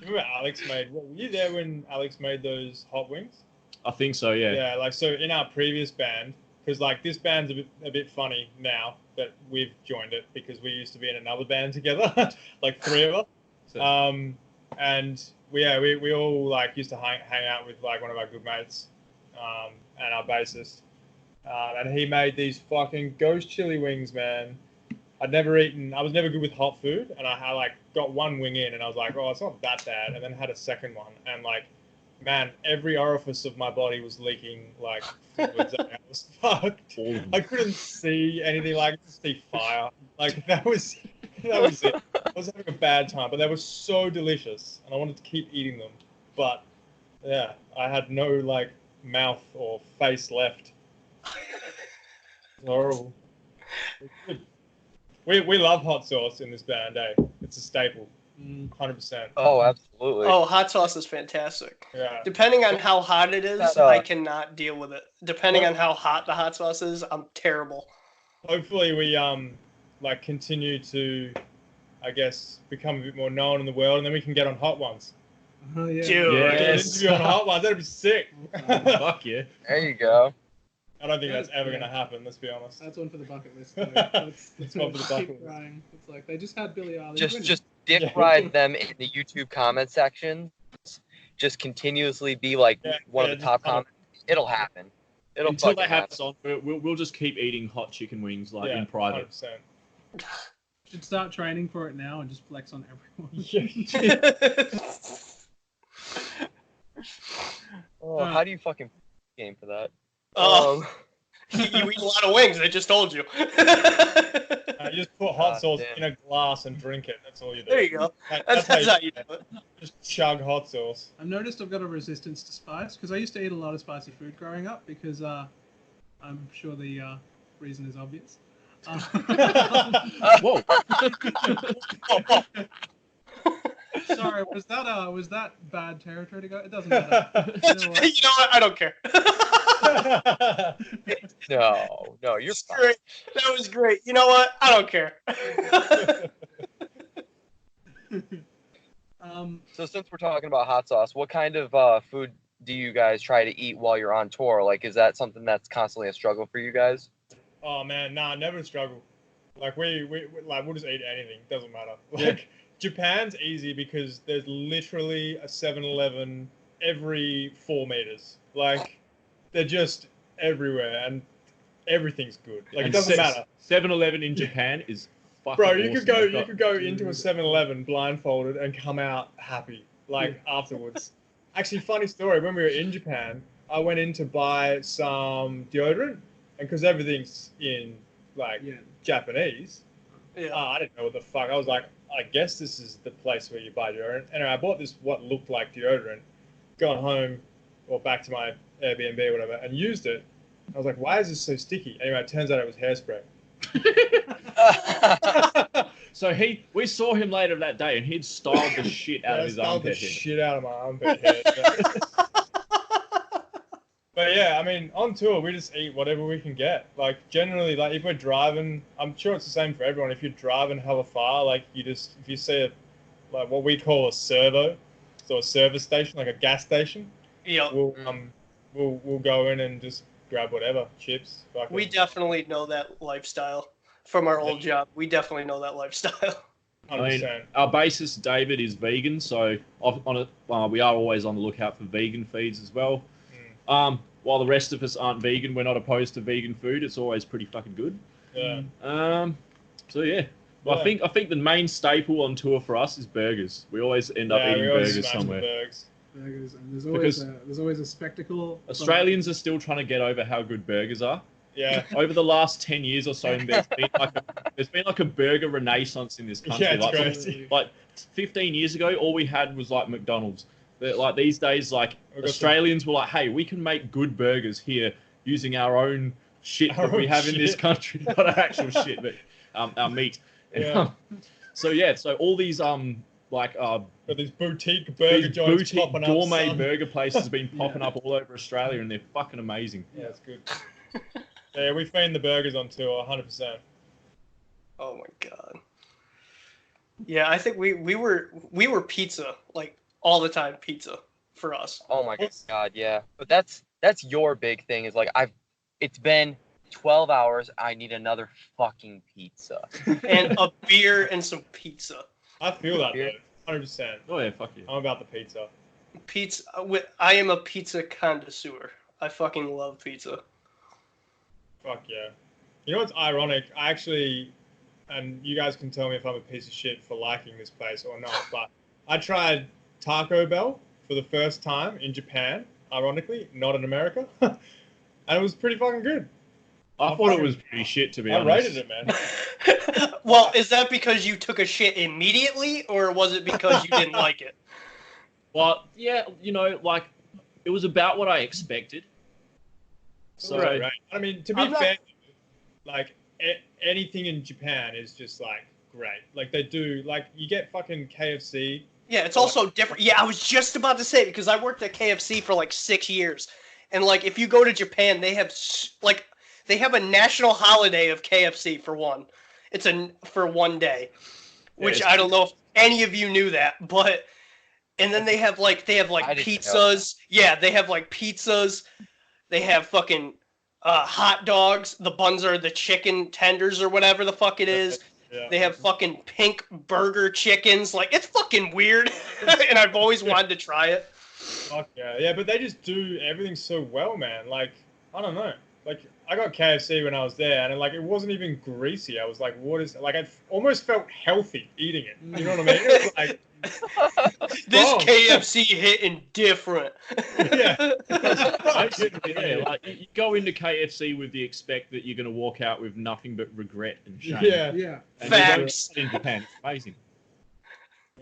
Remember Alex made? Were you there when Alex made those hot wings? I think so. Yeah. Yeah, like so in our previous band, because like this band's a bit funny now that we've joined it because we used to be in another band together, like three of us. And we all like used to hang out with like one of our good mates, and our bassist, and he made these fucking ghost chili wings, man. I was never good with hot food, and I had like got one wing in, and I was like, oh, it's not that bad, and then had a second one, and like, man, every orifice of my body was leaking like fluids. I was fucked. I couldn't see anything, like just see fire. Like that was it. I was having a bad time, but they were so delicious, and I wanted to keep eating them. But yeah, I had no like mouth or face left. Horrible. We love hot sauce in this band, eh? It's a staple, 100%. Oh, absolutely. Oh, hot sauce is fantastic. Yeah. Depending on how hot it is, I cannot deal with it. Depending on how hot the hot sauce is, I'm terrible. Hopefully we like continue to, I guess, become a bit more known in the world, and then we can get on Hot Ones. Oh yeah. Dude. Yes. Interview on Hot Ones, that'd be sick. Fuck yeah. There you go. I don't think that's ever gonna happen. Let's be honest. That's one for the bucket list. Though. That's one for the bucket keep list. crying. It's like they just had Billie Eilish. Just dick ride them in the YouTube comment section. Just continuously be like one of the top comments. It'll happen. It'll Until fucking they have happen. us on, we'll just keep eating hot chicken wings like Yeah, in private. 100%. Should start training for it now and just flex on everyone. Oh, how do you fucking game for that? Oh, you eat a lot of wings. I just told you. You just put hot sauce in a glass and drink it. That's all you do. There you go. That's how you do it. Just chug hot sauce. I've noticed I've got a resistance to spice because I used to eat a lot of spicy food growing up because I'm sure the reason is obvious. Whoa. Sorry, was that bad territory to go? It doesn't matter. You know what? I don't care. No, you're fine. Great. That was great. You know what? I don't care. So since we're talking about hot sauce, what kind of food do you guys try to eat while you're on tour? Like, is that something that's constantly a struggle for you guys? Oh man, nah, never struggle. Like we'll just eat anything. Doesn't matter. Like Japan's easy because there's literally a 7-Eleven every 4 meters. Like they're just everywhere, and everything's good. Like, And it doesn't matter. 7-Eleven in Japan is fucking Bro, awesome. you could go into a 7-Eleven blindfolded and come out happy, like, afterwards. Actually, funny story, when we were in Japan, I went in to buy some deodorant, and because everything's in, like, Japanese, Yeah. I didn't know what the fuck. I was like, I guess this is the place where you buy deodorant. Anyway, I bought this, what looked like deodorant, gone home, or back to my Airbnb or whatever, and used it. I was like, why is this so sticky? Anyway, it turns out it was hairspray. So we saw him later that day, and he'd styled the shit out of his armpit hair. Shit out of my armpit hair. But yeah, I mean, on tour we just eat whatever we can get. Like generally, like if we're driving, I'm sure it's the same for everyone. If you're driving hella far, like if you see like what we call a servo, so a service station, like a gas station. Yeah. We'll go in and just grab whatever chips. We definitely know that lifestyle from our old job. We definitely know that lifestyle. 100%. I mean, our bassist David is vegan, so we are always on the lookout for vegan feeds as well. While the rest of us aren't vegan, we're not opposed to vegan food. It's always pretty fucking good. Yeah. So yeah. Well, I think the main staple on tour for us is burgers. We always end up eating burgers somewhere. Burgers, and there's always a spectacle. Australians are still trying to get over how good burgers are. Yeah. Over the last 10 years or so, there's been like a burger renaissance in this country. Yeah, it's crazy. Like 15 years ago, all we had was like McDonald's. Like these days, like Australians were like, hey, we can make good burgers here using our own shit that we have in this country. Not our actual shit, but our meat. Yeah. So all these these boutique burger joints popping up. Gourmet burger places have been popping up all over Australia, and they're fucking amazing. Yeah, it's good. Yeah, we fiend the burgers on tour, 100%. Oh my god. Yeah, I think we were pizza, like all the time pizza for us. Oh my god, yeah. But that's your big thing is like it's been 12 hours, I need another fucking pizza. And a beer and some pizza. I feel that though, 100%. Oh yeah, fuck you. I'm about the pizza. Pizza. I am a pizza connoisseur. I fucking love pizza. Fuck yeah. You know what's ironic? I actually, and you guys can tell me if I'm a piece of shit for liking this place or not, but I tried Taco Bell for the first time in Japan, ironically, not in America, and it was pretty fucking good. I thought it was pretty shit, to be honest. I rated it, man. Well, is that because you took a shit immediately, or was it because you didn't like it? Well, yeah, like, it was about what I expected. So, right. I mean, to be fair, like, anything in Japan is just, like, great. Like, they do, like, you get fucking KFC. Yeah, it's also different. Yeah, I was just about to say, because I worked at KFC for, like, 6 years. And, like, if you go to Japan, they have, like, they have a national holiday of KFC for one. It's for one day. Which I don't know if any of you knew that, but... And then they have, like, pizzas. Yeah, they have, like, pizzas. They have fucking hot dogs. The buns are the chicken tenders or whatever the fuck it is. Yeah. They have fucking pink burger chickens. Like, it's fucking weird. And I've always wanted to try it. Fuck yeah. Yeah, but they just do everything so well, man. Like, I don't know. Like, I got KFC when I was there, and like it wasn't even greasy. I was like, what is... Like, I almost felt healthy eating it. You know what I mean? It was like... This KFC hitting different. Yeah. Like, you go into KFC with the expect that you're going to walk out with nothing but regret and shame. Yeah. And facts. In Japan, it's amazing.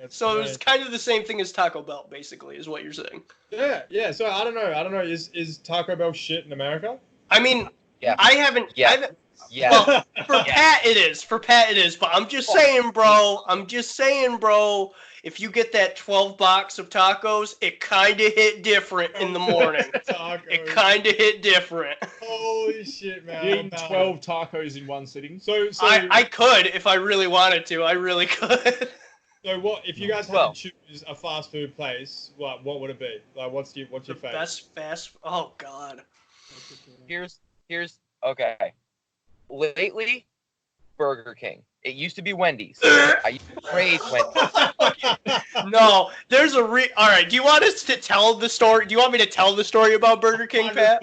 So it's kind of the same thing as Taco Bell, basically, is what you're saying. Yeah. So I don't know. Is Taco Bell shit in America? I mean, yeah. I haven't. Yeah. Well, for Pat it is. But I'm just saying, bro. If you get that 12 box of tacos, it kind of hit different in the morning. It kind of hit different. Holy shit, man! You eating 12 tacos in one sitting? So I could if I really wanted to. I really could. So what if you guys had to choose a fast food place? What would it be? Like, what's your favorite? Best fast. Oh God. Here's okay. Lately, Burger King. It used to be Wendy's. I used to crave Wendy's. no. There's a All right. Do you want us to tell the story? Do you want me to tell the story about Burger King, Pat?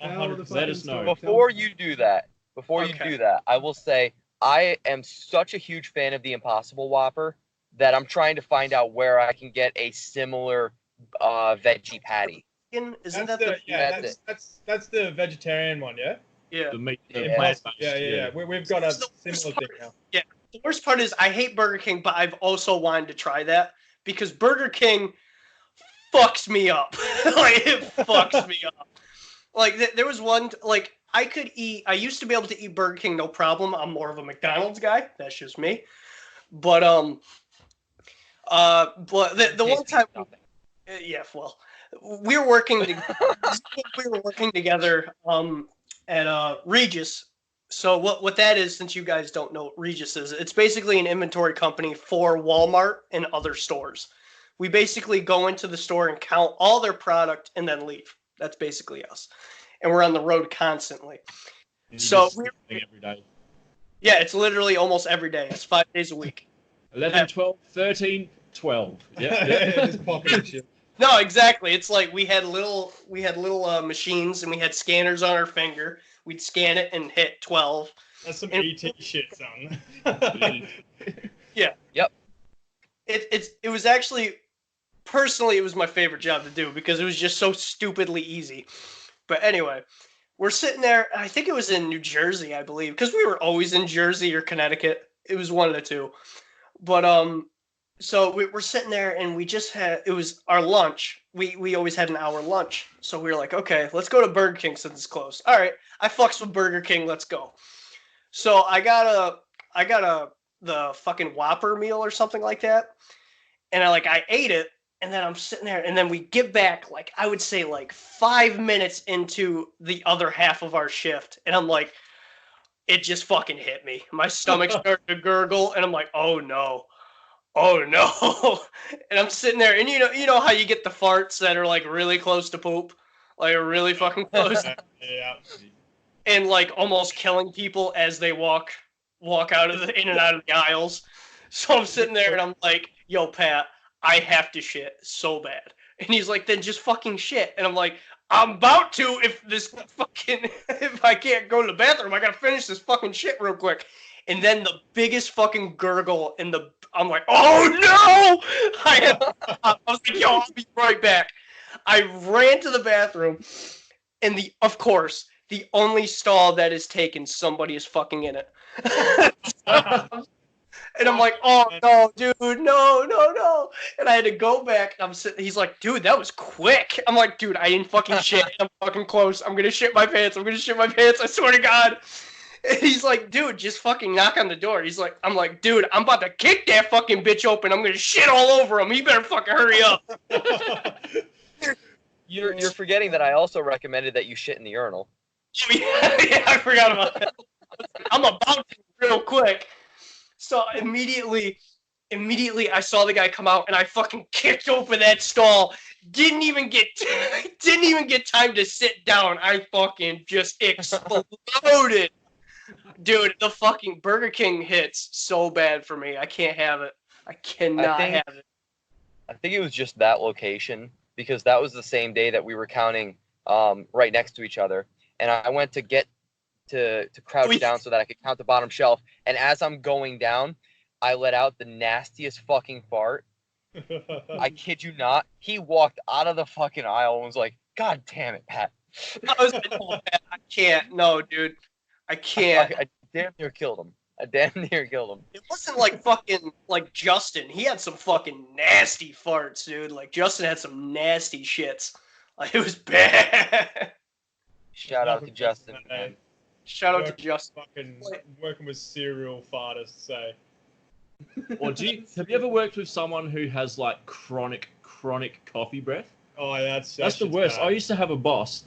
100%. Let us know. Before you do that, Okay. I will say I am such a huge fan of the Impossible Whopper that I'm trying to find out where I can get a similar veggie patty. Isn't That's that the That's that's the vegetarian one, yeah. yeah? The meat, the Yeah. plant-based. Yeah. We've got a The worst similar thing now. Yeah. The worst part is I hate Burger King, but I've also wanted to try that because Burger King fucks me up. Like it fucks me up. Like there was one like I used to be able to eat Burger King no problem. I'm more of a McDonald's guy. That's just me. But but the one time yeah, well, we were working together at Regis. So what that is, since you guys don't know what Regis is, it's basically an inventory company for Walmart and other stores. We basically go into the store and count all their product and then leave. That's basically us. And we're on the road constantly. So every day. Yeah, it's literally almost every day. It's 5 days a week. 11, 12, 13, 12. Yeah. Just pocketing shit. No, exactly. It's like we had little machines and we had scanners on our finger. We'd scan it and hit 12. That's some ET shit, son. Yeah. Yep. It was actually personally it was my favorite job to do because it was just so stupidly easy. But anyway, we're sitting there. I think it was in New Jersey, I believe, because we were always in Jersey or Connecticut. It was one of the two. But so we're sitting there and we just had it was our lunch. We always had an hour lunch. So we were like, okay, let's go to Burger King since it's close. All right, I fucks with Burger King. Let's go. So I got the fucking Whopper meal or something like that, and I ate it, and then I'm sitting there, and then we get back like I would say like 5 minutes into the other half of our shift, and I'm like, it just fucking hit me. My stomach started to gurgle, and I'm like, oh no. And I'm sitting there, and you know how you get the farts that are like really close to poop, like really fucking close, Yeah. and like almost killing people as they walk out of in and out of the aisles. So I'm sitting there, and I'm like, yo, Pat, I have to shit so bad. And he's like, then just fucking shit. And I'm like, I'm about to if I can't go to the bathroom, I gotta finish this fucking shit real quick. And then the biggest fucking gurgle I'm like, oh no! I was like, yo, I'll be right back. I ran to the bathroom, and of course, the only stall that is taken, somebody is fucking in it. And I'm like, oh no, dude, no. And I had to go back. He's like, dude, that was quick. I'm like, dude, I didn't fucking shit. I'm fucking close. I'm gonna shit my pants. I swear to God. And he's like, dude, just fucking knock on the door. I'm like, dude, I'm about to kick that fucking bitch open. I'm gonna shit all over him. He better fucking hurry up. You're forgetting that I also recommended that you shit in the urinal. Yeah, I forgot about that. I'm about to real quick. So immediately I saw the guy come out and I fucking kicked open that stall. Didn't even get time to sit down. I fucking just exploded. Dude, the fucking Burger King hits so bad for me. I can't have it. I cannot have it. I think it was just that location because that was the same day that we were counting right next to each other. And I went to get to crouch down so that I could count the bottom shelf. And as I'm going down, I let out the nastiest fucking fart. I kid you not. He walked out of the fucking aisle and was like, God damn it, Pat. I was like, oh, Pat, I can't. No, dude. I can't. I damn near killed him. It wasn't like fucking like Justin. He had some fucking nasty farts, dude. Like Justin had some nasty shits. Like it was bad. Shout out to Justin, man. Shout out to Justin. Fucking working with serial fartists, say. Or have you ever worked with someone who has like chronic coffee breath? Oh, that's the worst. bad. I used to have a boss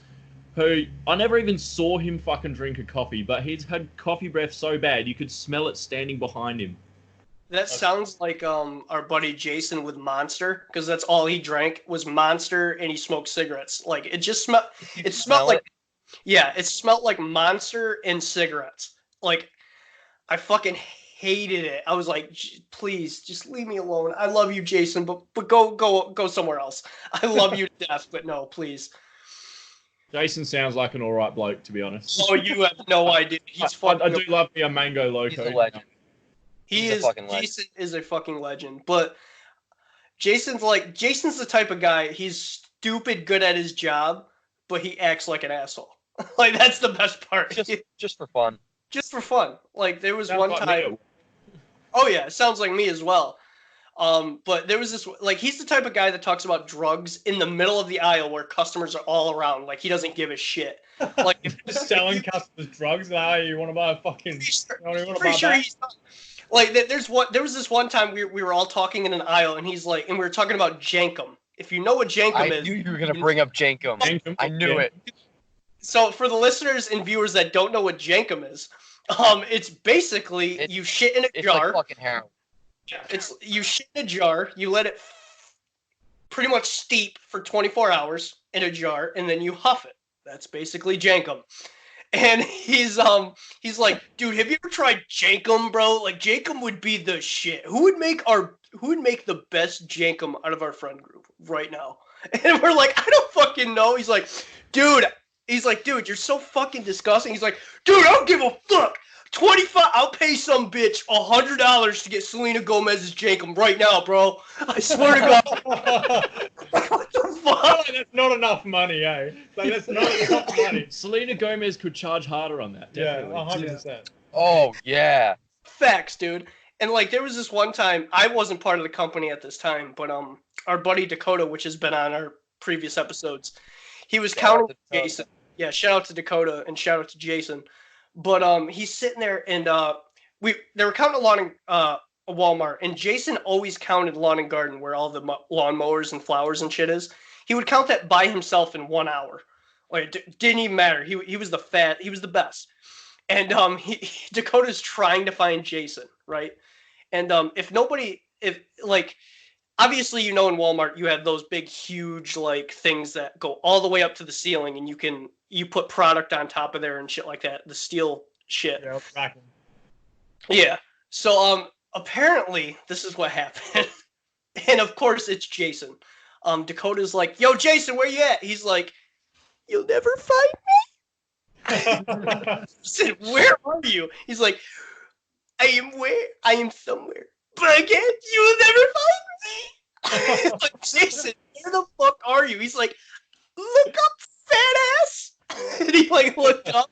who I never even saw him fucking drink a coffee, but he's had coffee breath so bad you could smell it standing behind him. That sounds like our buddy Jason with Monster, because that's all he drank was Monster, and he smoked cigarettes. Like it just smelled. It smelled like, yeah, it smelled like Monster and cigarettes. Like I fucking hated it. I was like, please, just leave me alone. I love you, Jason, but go somewhere else. I love you to death, but no, please. Jason sounds like an alright bloke, to be honest. Oh, you have no idea. He's fucking. I do love me a Mango Loco. He's a legend. He's a fucking legend. Jason is a fucking legend, but Jason's the type of guy. He's stupid good at his job, but he acts like an asshole. Like that's the best part. Just for fun. Just for fun. Like there was Sounds one like time. me. Oh yeah, it sounds like me as well. But there was this like he's the type of guy that talks about drugs in the middle of the aisle where customers are all around. Like he doesn't give a shit. Like if Just selling customers drugs now, you want to buy a fucking. pretty sure he's not. Like there was this one time we were all talking in an aisle and he's like and we were talking about Jankum. If you know what Jankum is, I knew you were gonna bring up Jankum. I knew it. So for the listeners and viewers that don't know what Jankum is, it's basically you shit in a It's jar. like fucking heroin. It's you shit in a jar, you let it pretty much steep for 24 hours in a jar, and then you huff it. That's basically Jankum. And he's like, dude, have you ever tried Jankum, bro? Like Jankum would be the shit. Who would make the best Jankum out of our friend group right now? And we're like, I don't fucking know. He's like, dude, you're so fucking disgusting. He's like, dude, I don't give a fuck. 25, I'll pay some bitch $100 to get Selena Gomez's Jankum right now, bro. I swear to God. What the fuck? That's not enough money, eh? Like, that's not enough money. Selena Gomez could charge harder on that. Yeah, Definitely. 100%. Oh yeah. Facts, dude. And like there was this one time, I wasn't part of the company at this time, but our buddy Dakota, which has been on our previous episodes, he was counting Jason. Yeah, shout out to Dakota and shout out to Jason. But he's sitting there and they were counting a Walmart, and Jason always counted lawn and garden where all the lawn mowers and flowers and shit is. He would count that by himself in 1 hour. Like it didn't even matter. He was the best. And Dakota's trying to find Jason, right? And obviously in Walmart you have those big huge like things that go all the way up to the ceiling, and you put product on top of there and shit like that, the steel shit. Yeah, racking. Yeah. So apparently this is what happened. And of course it's Jason. Dakota's like, "Yo, Jason, where you at?" He's like, "You'll never find me." I said, "Where are you?" He's like, I am somewhere. But again, you will never find me. It's like, Jason, where the fuck are you? He's like, look up, fat ass. And he like looked up,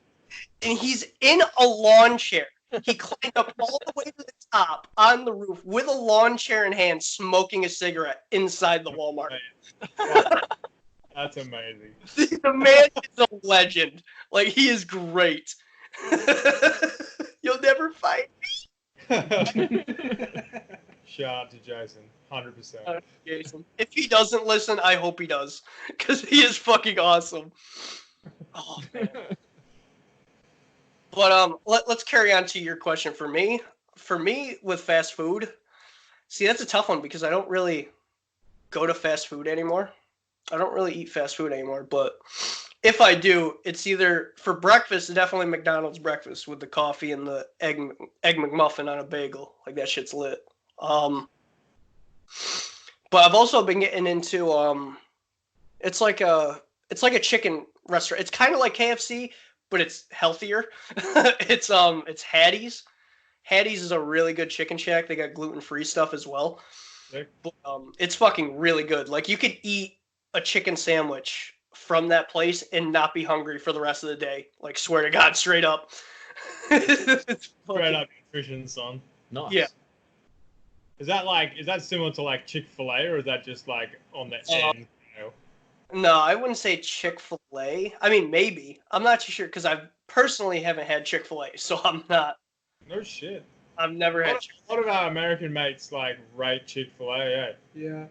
and he's in a lawn chair. He climbed up all the way to the top on the roof with a lawn chair in hand, smoking a cigarette inside the Walmart. That's amazing. The man is a legend. Like, he is great. You'll never find me. Shout out to Jason, 100%. Jason. If he doesn't listen, I hope he does, because he is fucking awesome. Oh, man. But let's carry on to your question. For me, with fast food, see, that's a tough one because I don't really go to fast food anymore. I don't really eat fast food anymore, but if I do, it's either for breakfast, definitely McDonald's breakfast with the coffee and the egg McMuffin on a bagel. Like, that shit's lit. But I've also been getting into it's like a chicken restaurant. It's kind of like KFC, but it's healthier. It's Hattie's. Hattie's is a really good chicken shack. They got gluten-free stuff as well. Sick. But, it's fucking really good. Like, you could eat a chicken sandwich from that place and not be hungry for the rest of the day. Like, swear to God, straight up. Straight up nutrition, son. Nice. Yeah. Is that similar to like Chick-fil-A, or is that just like on the end? You know? No, I wouldn't say Chick-fil-A. I mean, maybe. I'm not too sure because I personally haven't had Chick-fil-A, so I'm not. No shit. I've never had A lot of our American mates like rate Chick-fil-A, eh? Yeah.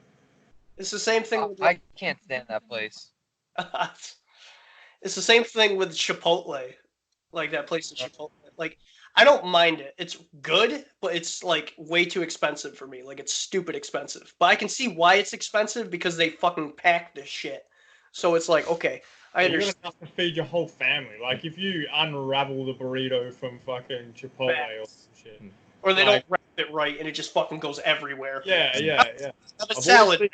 It's the same thing with I can't stand that place. it's the same thing with Chipotle. Like that place in Chipotle. Like, I don't mind it. It's good, but it's like way too expensive for me. Like, it's stupid expensive. But I can see why it's expensive because they fucking pack this shit. So it's like, okay, I You're understand. gonna have to feed your whole family. Like, if you unravel the burrito from fucking Chipotle or some shit. Or they Like- don't wrap it right and it just fucking goes everywhere. Yeah. Have a I've salad.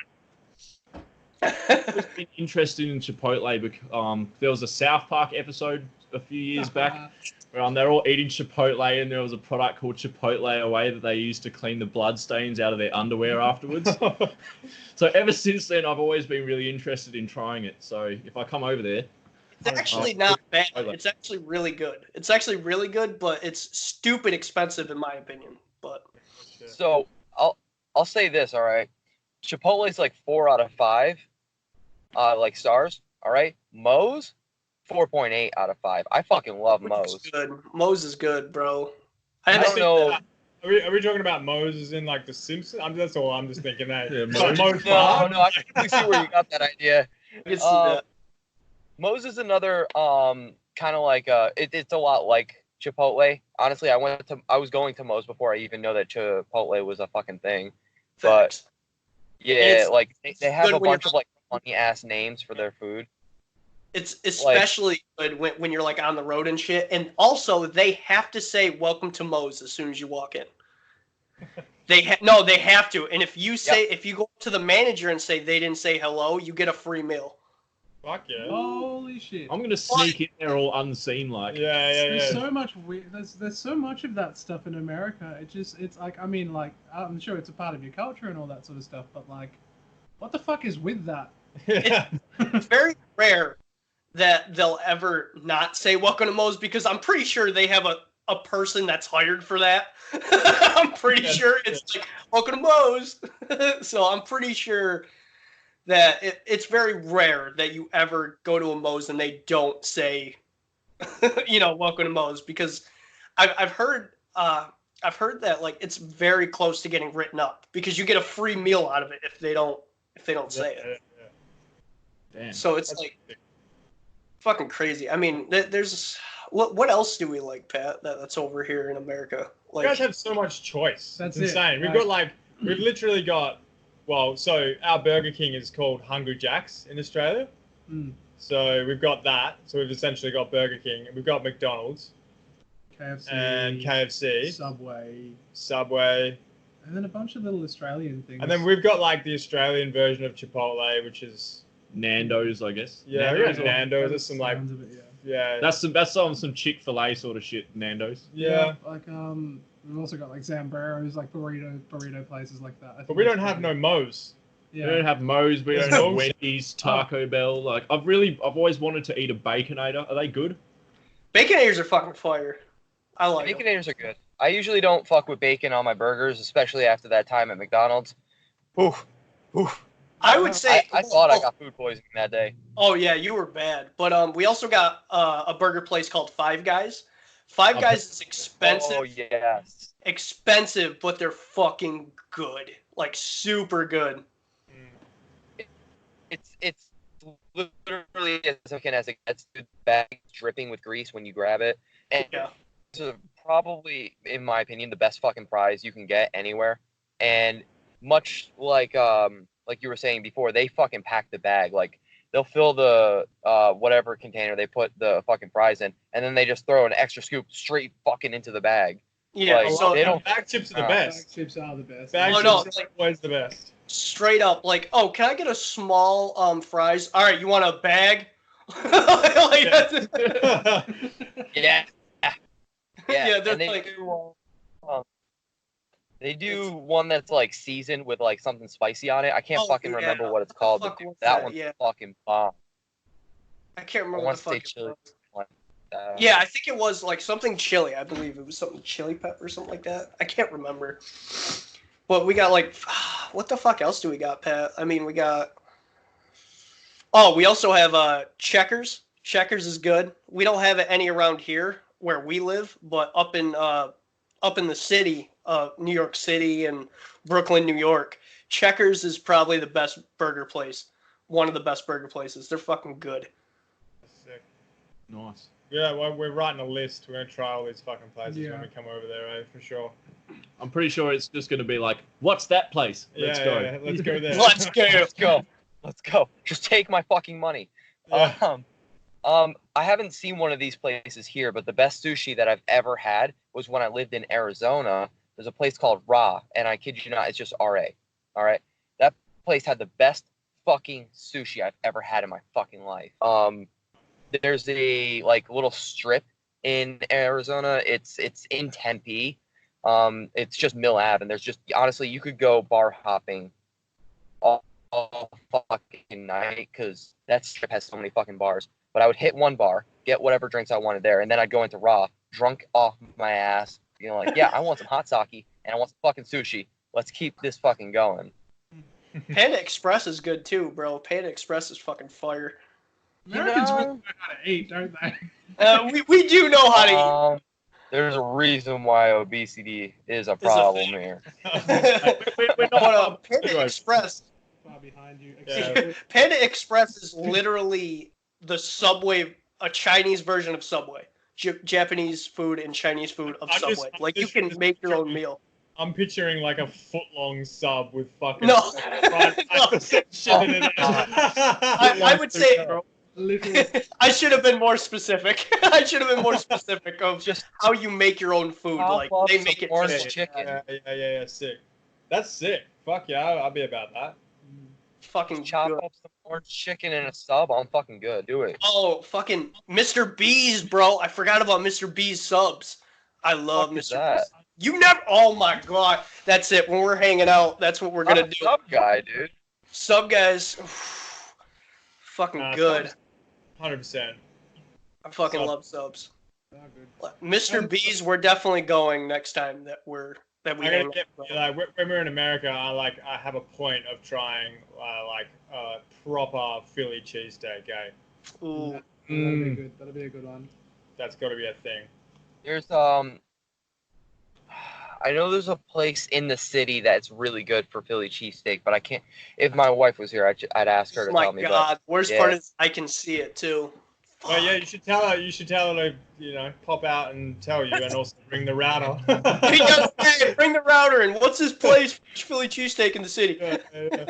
always been interested in Chipotle because there was a South Park episode a few years back where they're all eating Chipotle and there was a product called Chipotle Away that they used to clean the blood stains out of their underwear afterwards. So ever since then, I've always been really interested in trying it. So if I come over there, It's actually not bad. It's actually really good. It's actually really good, but it's stupid expensive in my opinion. But So I'll say this, all right. Chipotle's like 4 out of 5, like stars. All right. Moe's 4.8 out of 5. I fucking love Moe's. good. Moe's is good, bro. I don't know. Are we talking about Moses in like The Simpsons? That's all I'm just thinking. That. Yeah, Like, Moses. Moe's No, Farm? I can really see where you got that idea. I can see that. Moe's is another kind of like it's a lot like Chipotle. Honestly, I was going to Moe's before I even know that Chipotle was a fucking thing. But Facts. yeah, It's- like they have good a when you're- bunch of like funny ass names for their food. It's especially good when you're like on the road and shit. And also, they have to say "Welcome to Moe's" as soon as you walk in. They have to. And if you say if you go up to the manager and say they didn't say hello, you get a free meal. Fuck yeah. Holy shit! I'm gonna sneak in there all unseen, like. Yeah. There's so much weird. There's so much of that stuff in America. It's like, I mean, like, I'm sure it's a part of your culture and all that sort of stuff, but like, what the fuck is with that? Yeah. It's very rare that they'll ever not say "Welcome to Moe's" because I'm pretty sure they have a person that's hired for that. I'm pretty sure it's like "Welcome to Moe's." So I'm pretty sure that it's very rare that you ever go to a Moe's and they don't say, "Welcome to Moe's," because I've heard that like it's very close to getting written up because you get a free meal out of it if they don't say it. Damn. So it's like fucking crazy. I mean, there's what else do we like, Pat? That's over here in America. You Like, guys have so much choice. That's It's it. insane. We've literally got, so our Burger King is called Hungry Jack's in Australia. Mm. So we've got that. So we've essentially got Burger King. We've got McDonald's KFC and KFC, Subway, Subway, and then a bunch of little Australian things. and then we've got like the Australian version of Chipotle, which is Nando's, I guess. we got Nando's. Nando's. There's some like Sounds of it, yeah. That's some Chick-fil-A sort of shit. Nando's. Yeah. Like we've also got like Zambreros, like burrito places like that. I But think we that's don't have probably- no Moe's. Yeah. We don't have Moe's. We There's don't have no- Wendy's, Taco Bell. Like I've always wanted to eat a Baconator. Are they good? Baconators are fucking fire. I like them. Baconators are good. I usually don't fuck with bacon on my burgers, especially after that time at McDonald's. Oof. I would say I thought I got food poisoning that day. Oh yeah, you were bad. But we also got a burger place called Five Guys. Five Guys is expensive. Oh yes. Expensive, but they're fucking good. Like super good. It's literally as looking as it gets. The bag dripping with grease when you grab it, and Yeah. it's probably, in my opinion, the best fucking fries you can get anywhere. And much like you were saying before, they fucking pack the bag. Like they'll fill the whatever container they put the fucking fries in, and then they just throw an extra scoop straight fucking into the bag. Yeah. Like, So they don't- Bag chips are the Oh. Bag best. chips are the best. Bag Oh, chips no, are it's like- always the best. straight up, like, oh, can I get a small fries? All right, you want a bag? Like, that's- Yeah. Yeah, they're and they like- they do one that's like seasoned with like something spicy on it. I can't Oh, fucking yeah. remember what it's What the called, fuck but was that that? one's Yeah. fucking bomb. I can't remember I what want the to say fuck. chili. It was. Uh, Yeah, I think it was like something chili. I believe it was something chili pepper or something like that. I can't remember. But we got like, what the fuck else do we got, Pat? I mean, we got. Oh, we also have Checkers. Checkers is good. We don't have it any around here where we live, but up in the city, New York City and Brooklyn, New York, Checkers is probably the best burger place. One of the best burger places. They're fucking good. Sick. Nice. Yeah, well, we're writing a list. We're gonna try all these fucking places Yeah. when we come over there, for sure. I'm pretty sure it's just going to be like, what's that place? Let's go. Yeah, let's go there. Let's go. Let's go. Just take my fucking money. Yeah. I haven't seen one of these places here, but the best sushi that I've ever had was when I lived in Arizona. There's a place called Ra, and I kid you not, it's just R-A. All right? That place had the best fucking sushi I've ever had in my fucking life. There's a like little strip in Arizona. It's in Tempe. It's just Mill Ave, and there's just honestly you could go bar hopping all fucking night because that strip has so many fucking bars. But I would hit one bar, get whatever drinks I wanted there, and then I'd go into Raw, drunk off my ass. You know, like, yeah, I want some hot sake and I want some fucking sushi. Let's keep this fucking going. Panda Express is good too, bro. Panda Express is fucking fire. Americans know- really know how to eat, don't they? We do know how to eat. There's a reason why obesity is a problem here. We're But not. Panda Express, Far behind you. Yeah. Panda Express is literally the Subway, a Chinese version of Subway. Japanese food and Chinese food of Subway. Like you can make your own meal. I'm picturing like a foot-long sub with fucking No. shit in it. I would say Literally. I should have been more specific. I should have been more specific of just how you make your own food. Like Chop up they some make it orange just chicken. Yeah, sick. That's sick. Fuck yeah, I'll be about that. fucking Chop good. up some orange chicken in a sub. I'm fucking good. Do it. Oh, fucking Mr. B's, bro. I forgot about Mr. B's subs. I love Fuck is Mr. that? B's. You never. Oh my god. That's it. When we're hanging out, that's what we're I'm gonna a do. sub guy, dude. Sub guys. Fucking good. 100%. I fucking Sub. love subs. Oh, good. Mr. B's, we're definitely going next time that we I hang gotta out. get like when we're in America. I have a point of trying proper Philly cheesesteak. Eh? Ooh. That'll be good. That'll be a good one. That's got to be a thing. There's I know there's a place in the city that's really good for Philly cheesesteak, but I can't. If my wife was here, I'd ask her to My tell me. god. Worst yeah. part is I can see it too. Well, yeah, you should tell her. You should tell her to, pop out and tell you, and also bring the router. He goes, hey, bring the router in. What's this place? Philly cheesesteak in the city. Yeah.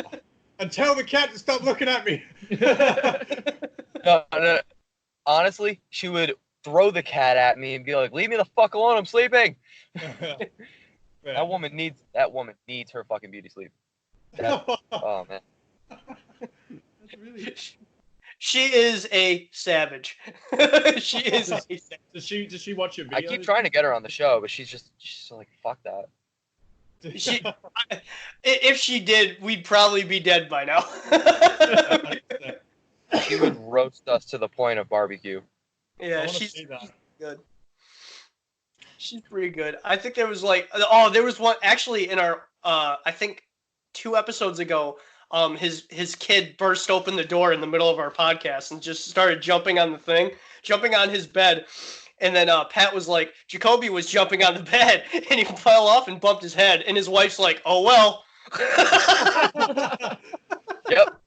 And tell the cat to stop looking at me. No. Honestly, she would throw the cat at me and be like, "Leave me the fuck alone. I'm sleeping." That woman needs her fucking beauty sleep. Oh man. That's really. She is a savage. She is a savage. Does she watch your videos? I keep trying to get her on the show, but she's like, fuck that. If she did, we'd probably be dead by now. She would roast us to the point of barbecue. Yeah, she's she's good. She's pretty good. I think there was there was one actually in our I think 2 episodes ago. His kid burst open the door in the middle of our podcast and just started jumping on his bed. And then Pat was like, Jacoby was jumping on the bed and he fell off and bumped his head. And his wife's like, oh, well. Yep.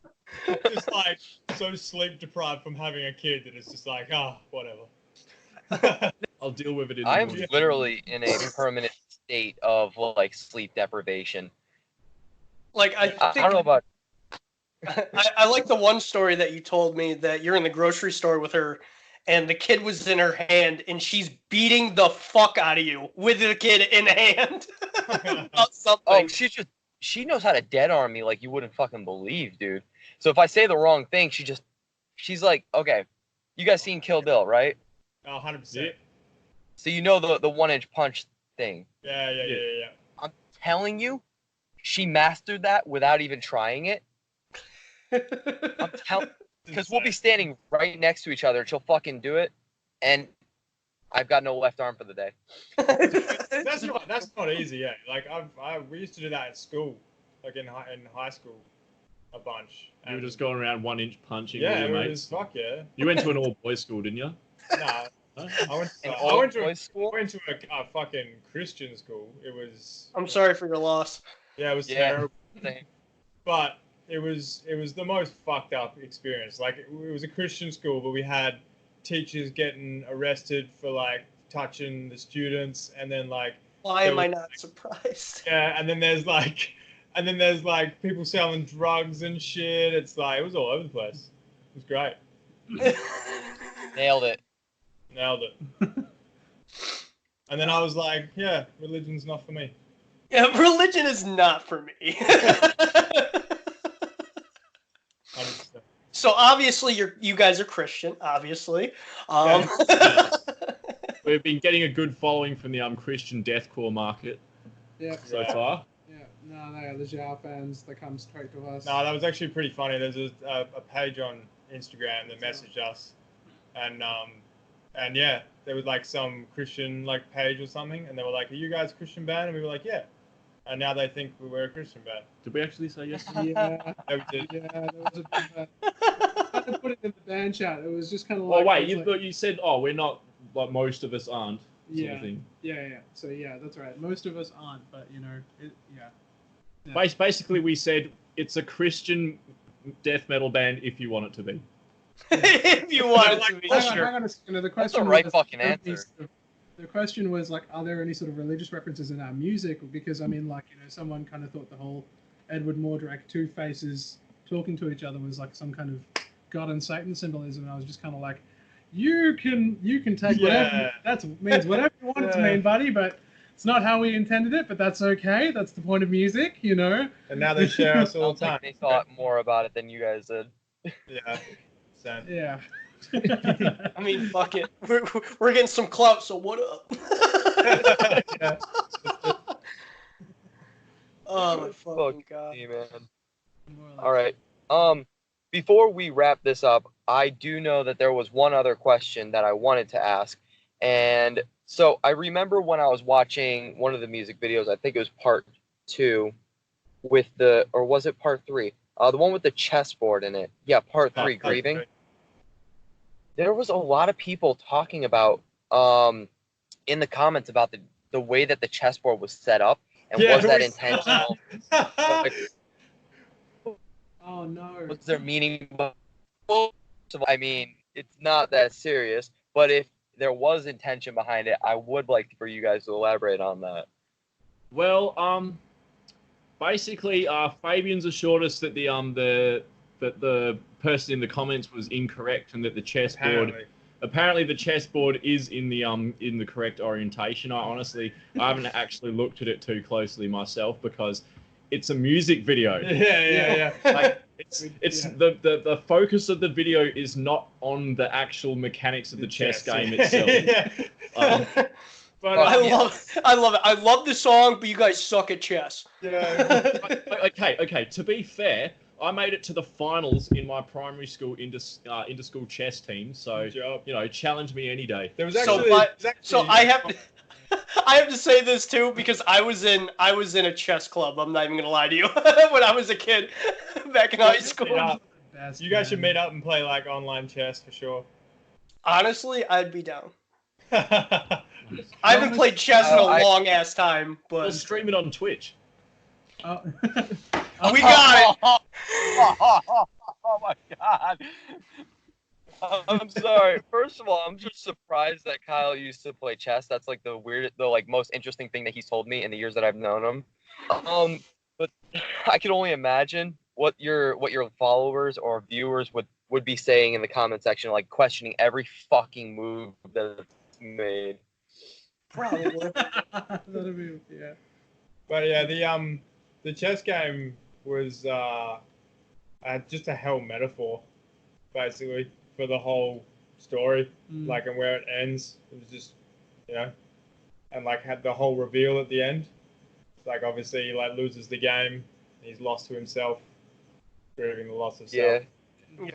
Just like so sleep deprived from having a kid that it's just like, whatever. I'll deal with it in the I'm morning. literally in a permanent state of like sleep deprivation. Like, I I think don't know about. I like the one story that you told me that you're in the grocery store with her and the kid was in her hand and she's beating the fuck out of you with the kid in hand. About something. Oh, she knows how to dead arm me like you wouldn't fucking believe, dude. So if I say the wrong thing, she's like, okay, you guys seen Kill Bill, right? 100%. So you know the 1-inch punch thing. Yeah. I'm telling you, she mastered that without even trying it. I'm telling, because we'll be standing right next to each other. She'll fucking do it, and I've got no left arm for the day. That's not easy, yeah. Like we used to do that at school, like in high school, a bunch. You were just going around 1-inch punching Yeah, with your it mates. was fuck yeah. You went to an all-boys school, didn't you? Nah, Huh? I went to Boys school. a fucking Christian school. It was. I'm sorry for your loss. Yeah, it was Yeah. terrible. Same. But it was the most fucked up experience. Like it was a Christian school, but we had teachers getting arrested for like touching the students, and then like Why am I not surprised? yeah, and then there's like people selling drugs and shit. It's like it was all over the place. It was great. Nailed it. Nailed it. And then I was like, yeah, religion's not for me. Yeah, religion is not for me. 100%. So obviously you guys are Christian, obviously. We've been getting a good following from the Christian deathcore market Yeah. so Yeah. far. Yeah. No, the Zhao fans that come straight to us. No, that was actually pretty funny. There's a page on Instagram that messaged us, and yeah, there was like some Christian like page or something, and they were like, "Are you guys a Christian band?" And we were like, "Yeah." And now they think we were a Christian band. Did we actually say yes? Yeah. Yeah, we did. Yeah, there was a I had to put it in the band chat. It was just kind of Oh like. wait, like, you said, oh, we're not, like most of us aren't. Sort Yeah. of thing. Yeah. So yeah, that's right. Most of us aren't, but yeah. Basically, we said it's a Christian death metal band if you want it to be. If you want it to be Hang sure. on a second. The That's question the right was, fucking are there any answer. sort of- the question was like, are there any sort of religious references in our music? Because I mean, like, someone kind of thought the whole Edward Mordrake two faces talking to each other was like some kind of God and Satan symbolism. And I was just kind of like, you can take whatever that means, whatever you want it to mean, buddy. But it's not how we intended it. But that's okay. That's the point of music, And now they share us all Sounds the time. like they thought more about it than you guys did. Yeah. So. Yeah. I mean, fuck it. We're getting some clout, so what up? Yeah. Oh my fucking Fuck god. me, man. All right. Before we wrap this up, I do know that there was one other question that I wanted to ask. And so I remember when I was watching one of the music videos, I think it was part 2 with or was it part 3? The one with the chessboard in it. Yeah, part 3, Grieving. There was a lot of people talking about in the comments about the way that the chessboard was set up, and was that intentional? Like, Oh no. what's their meaning? I mean, it's not that serious, but if there was intention behind it, I would like for you guys to elaborate on that. Well, basically, Fabian's assured us that the person in the comments was incorrect, and that the chessboard apparently the chessboard is in the correct orientation. I haven't actually looked at it too closely myself because it's a music video. Yeah. Like, it's the focus of the video is not on the actual mechanics of the chess game itself. Yeah. But I love it. I love the song, but you guys suck at chess. Yeah. Okay. To be fair, I made it to the finals in my primary school inter-school chess team. So Good job. Challenge me any day. There was So, actually, So I have to say this too because I was in a chess club. I'm not even gonna lie to you. When I was a kid, back in high school. Yeah. Best, You guys should man. meet up and play like online chess for sure. Honestly, I'd be down. Yeah, I haven't played chess in a I- long ass time, We'll but stream it on Twitch. Oh. we got it. Oh my god. I'm sorry. First of all, I'm just surprised that Kyle used to play chess. That's like the most interesting thing that he's told me in the years that I've known him. But I can only imagine what your followers or viewers would be saying in the comment section, like questioning every fucking move that's made. Probably. That'd be, yeah. but yeah, the chess game was just a hell metaphor, basically, for the whole story. Like, and where it ends, it was just, and like had the whole reveal at the end. Like, obviously, he like loses the game, he's lost to himself, grieving the loss of self. Yeah.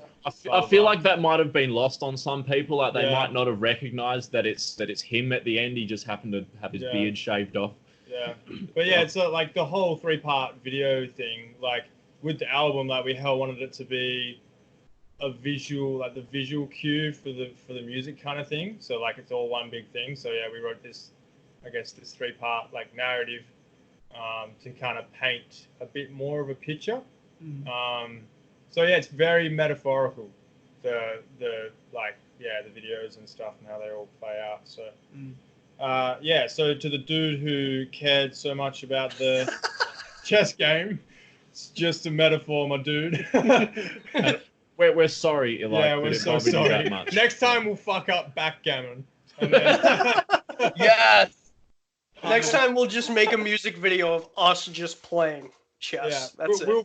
I feel like that might have been lost on some people. Like they Yeah. might not have recognized that it's him at the end. He just happened to have his Yeah. beard shaved off. Yeah, but yeah, it's like the whole 3-part video thing. Like with the album, like we wanted it to be a visual, like the visual cue for the music kind of thing. So like it's all one big thing. So yeah, we wrote this 3-part like narrative to kind of paint a bit more of a picture. So yeah, it's very metaphorical. The videos and stuff and how they all play out. So. So to the dude who cared so much about the chess game, it's just a metaphor, my dude. We're sorry, Eli. Yeah, that we're it so bothered you sorry. that much. Next time we'll fuck up backgammon. And then... Yes. Next time we'll just make a music video of us just playing chess. Yeah, That's it. we'll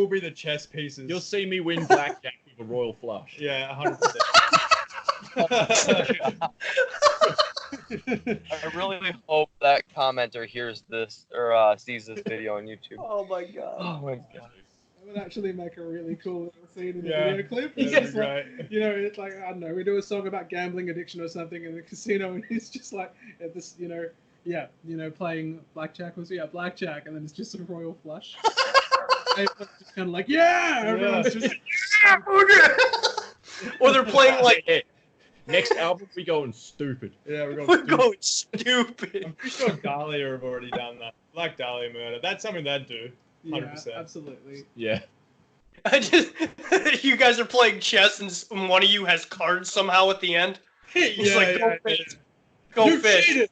be the chess pieces. You'll see me win blackjack with a royal flush. Yeah, 100%. I really hope that commenter hears this or sees this video on YouTube. Oh my god. Oh my god. That would actually make a really cool little scene in the Yeah, video clip. that'd It's be like, great. you know, it's like, I don't know, we do a song about gambling addiction or something in the casino, and he's just like, at this, you know, playing blackjack, blackjack, and then it's just a royal flush. Everyone's just kind of like, yeah! Everyone's just, Yeah, okay. Or they're playing like Next album, we going stupid. Yeah, we're we're going. going stupid. I'm pretty sure Dahlia have already done that. Like Dahlia murder. That's something they'd do. yeah, 100%. absolutely. Yeah. I just, you guys are playing chess and one of you has cards somehow at the end. It's like, go fish. Go You fish. cheated!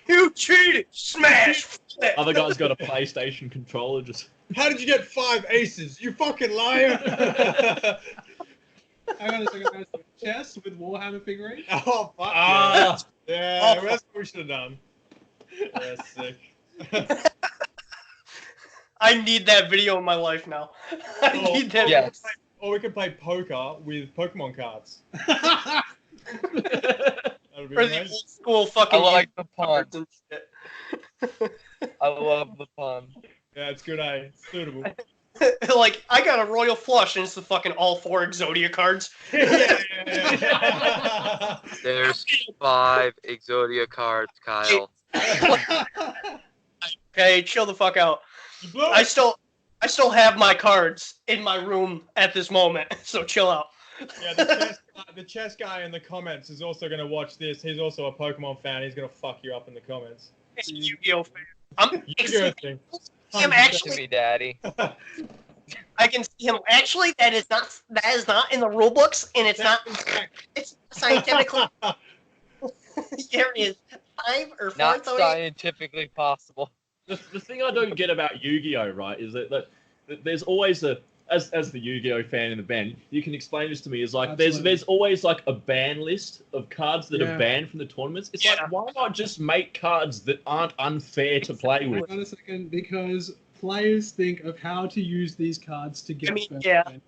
You cheated! Smash! Flip. Other guy's got a PlayStation controller. Just How did you get 5 aces? You fucking liar! I gotta say, guys, chess with Warhammer figurine. Oh, fuck Ah. yeah. Yeah, Oh. that's what we should have done. Yeah, sick. I need that video in my life now. I Oh, need that. yes. Or we could play poker with Pokemon cards. That'd be Or the amazing. old school fucking I like the pun. cards and shit. I love the pun. Yeah, it's good, eh? It's suitable. Like, I got a royal flush and it's the fucking all 4 Exodia cards. yeah. There's 5 Exodia cards, Kyle. Okay, chill the fuck out. You blew I it. still have my cards in my room at this moment, so chill out. Yeah, the chess guy in the comments is also going to watch this. He's also a Pokemon fan. He's going to fuck you up in the comments. It's a Yu-Gi-Oh fan. I'm Yu-Gi-Oh thing. him To actually. me, Daddy. I can see him. Actually, that is not in the rule books, and it's not. It's scientifically. There is 5 or 4 Not Exodia. scientifically possible. the thing I don't get about Yu-Gi-Oh, right, is that there's always as the Yu-Gi-Oh fan in the band, you can explain this to me. Is like Absolutely. there's always like a ban list of cards that Yeah. are banned from the tournaments. It's Yeah. like, why not just make cards that aren't unfair to play with? Hang on a second, because players think of how to use these cards to get I mean, first yeah. turn,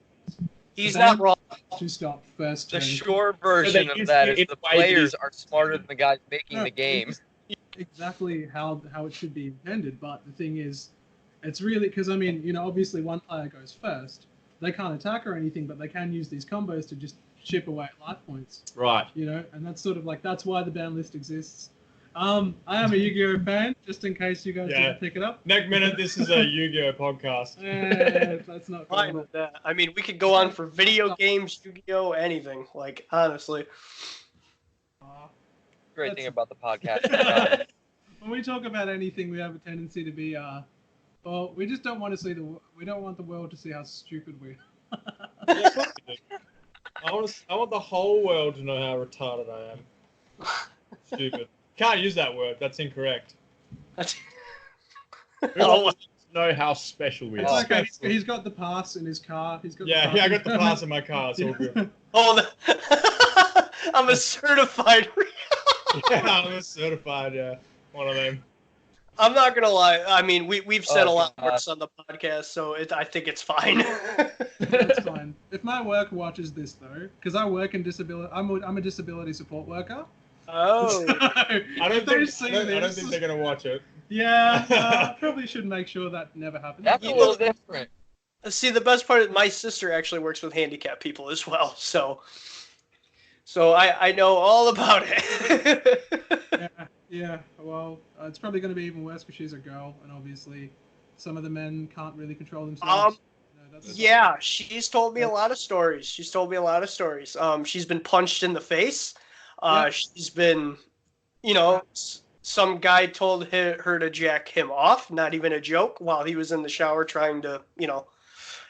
He's The not band- wrong. to stop first The turn. short version use of that it is in the a way that players is- are smarter than the guys making No, the game. it's exactly how it should be intended, but the thing is, it's really because I mean, you know, obviously one player goes first. They can't attack or anything, but they can use these combos to just chip away at life points. Right. You know, and that's sort of like that's why the ban list exists. I am a Yu-Gi-Oh fan, just in case you guys Yeah. didn't pick it up. Next minute, this is a Yu-Gi-Oh podcast. That's not Fine cool. with that. I mean, we could go on for video games, Yu-Gi-Oh, anything. Like, honestly. Great That's- thing about the podcast. When we talk about anything, we have a tendency to be, well, we just don't want to see we don't want the world to see how stupid we are. I want the whole world to know how retarded I am. Stupid. Can't use that word. That's incorrect. Who wants to know how special we It's are? okay. He's got the pass in his car. He's got Yeah, the yeah, I got the pass in my car. It's all good. Oh, I'm a certified. Yeah, I'm certified. Yeah, one of them. I'm not gonna lie. I mean, we've said Oh, a lot God. worse on the podcast, so I think it's fine. That's fine. If my work watches this though, because I work in disability, I'm a disability support worker. Oh. I don't think this, they're gonna watch it. yeah, probably should make sure that never happens. That's a little different. See, the best part is my sister actually works with handicapped people as well, so I know all about it. Yeah. Well, it's probably going to be even worse because she's a girl, and obviously, some of the men can't really control themselves. Yeah, she's told me a lot of stories. She's She's been punched in the face. Yeah. She's been, you know, some guy told her to jack him off, not even a joke, while he was in the shower trying to, you know,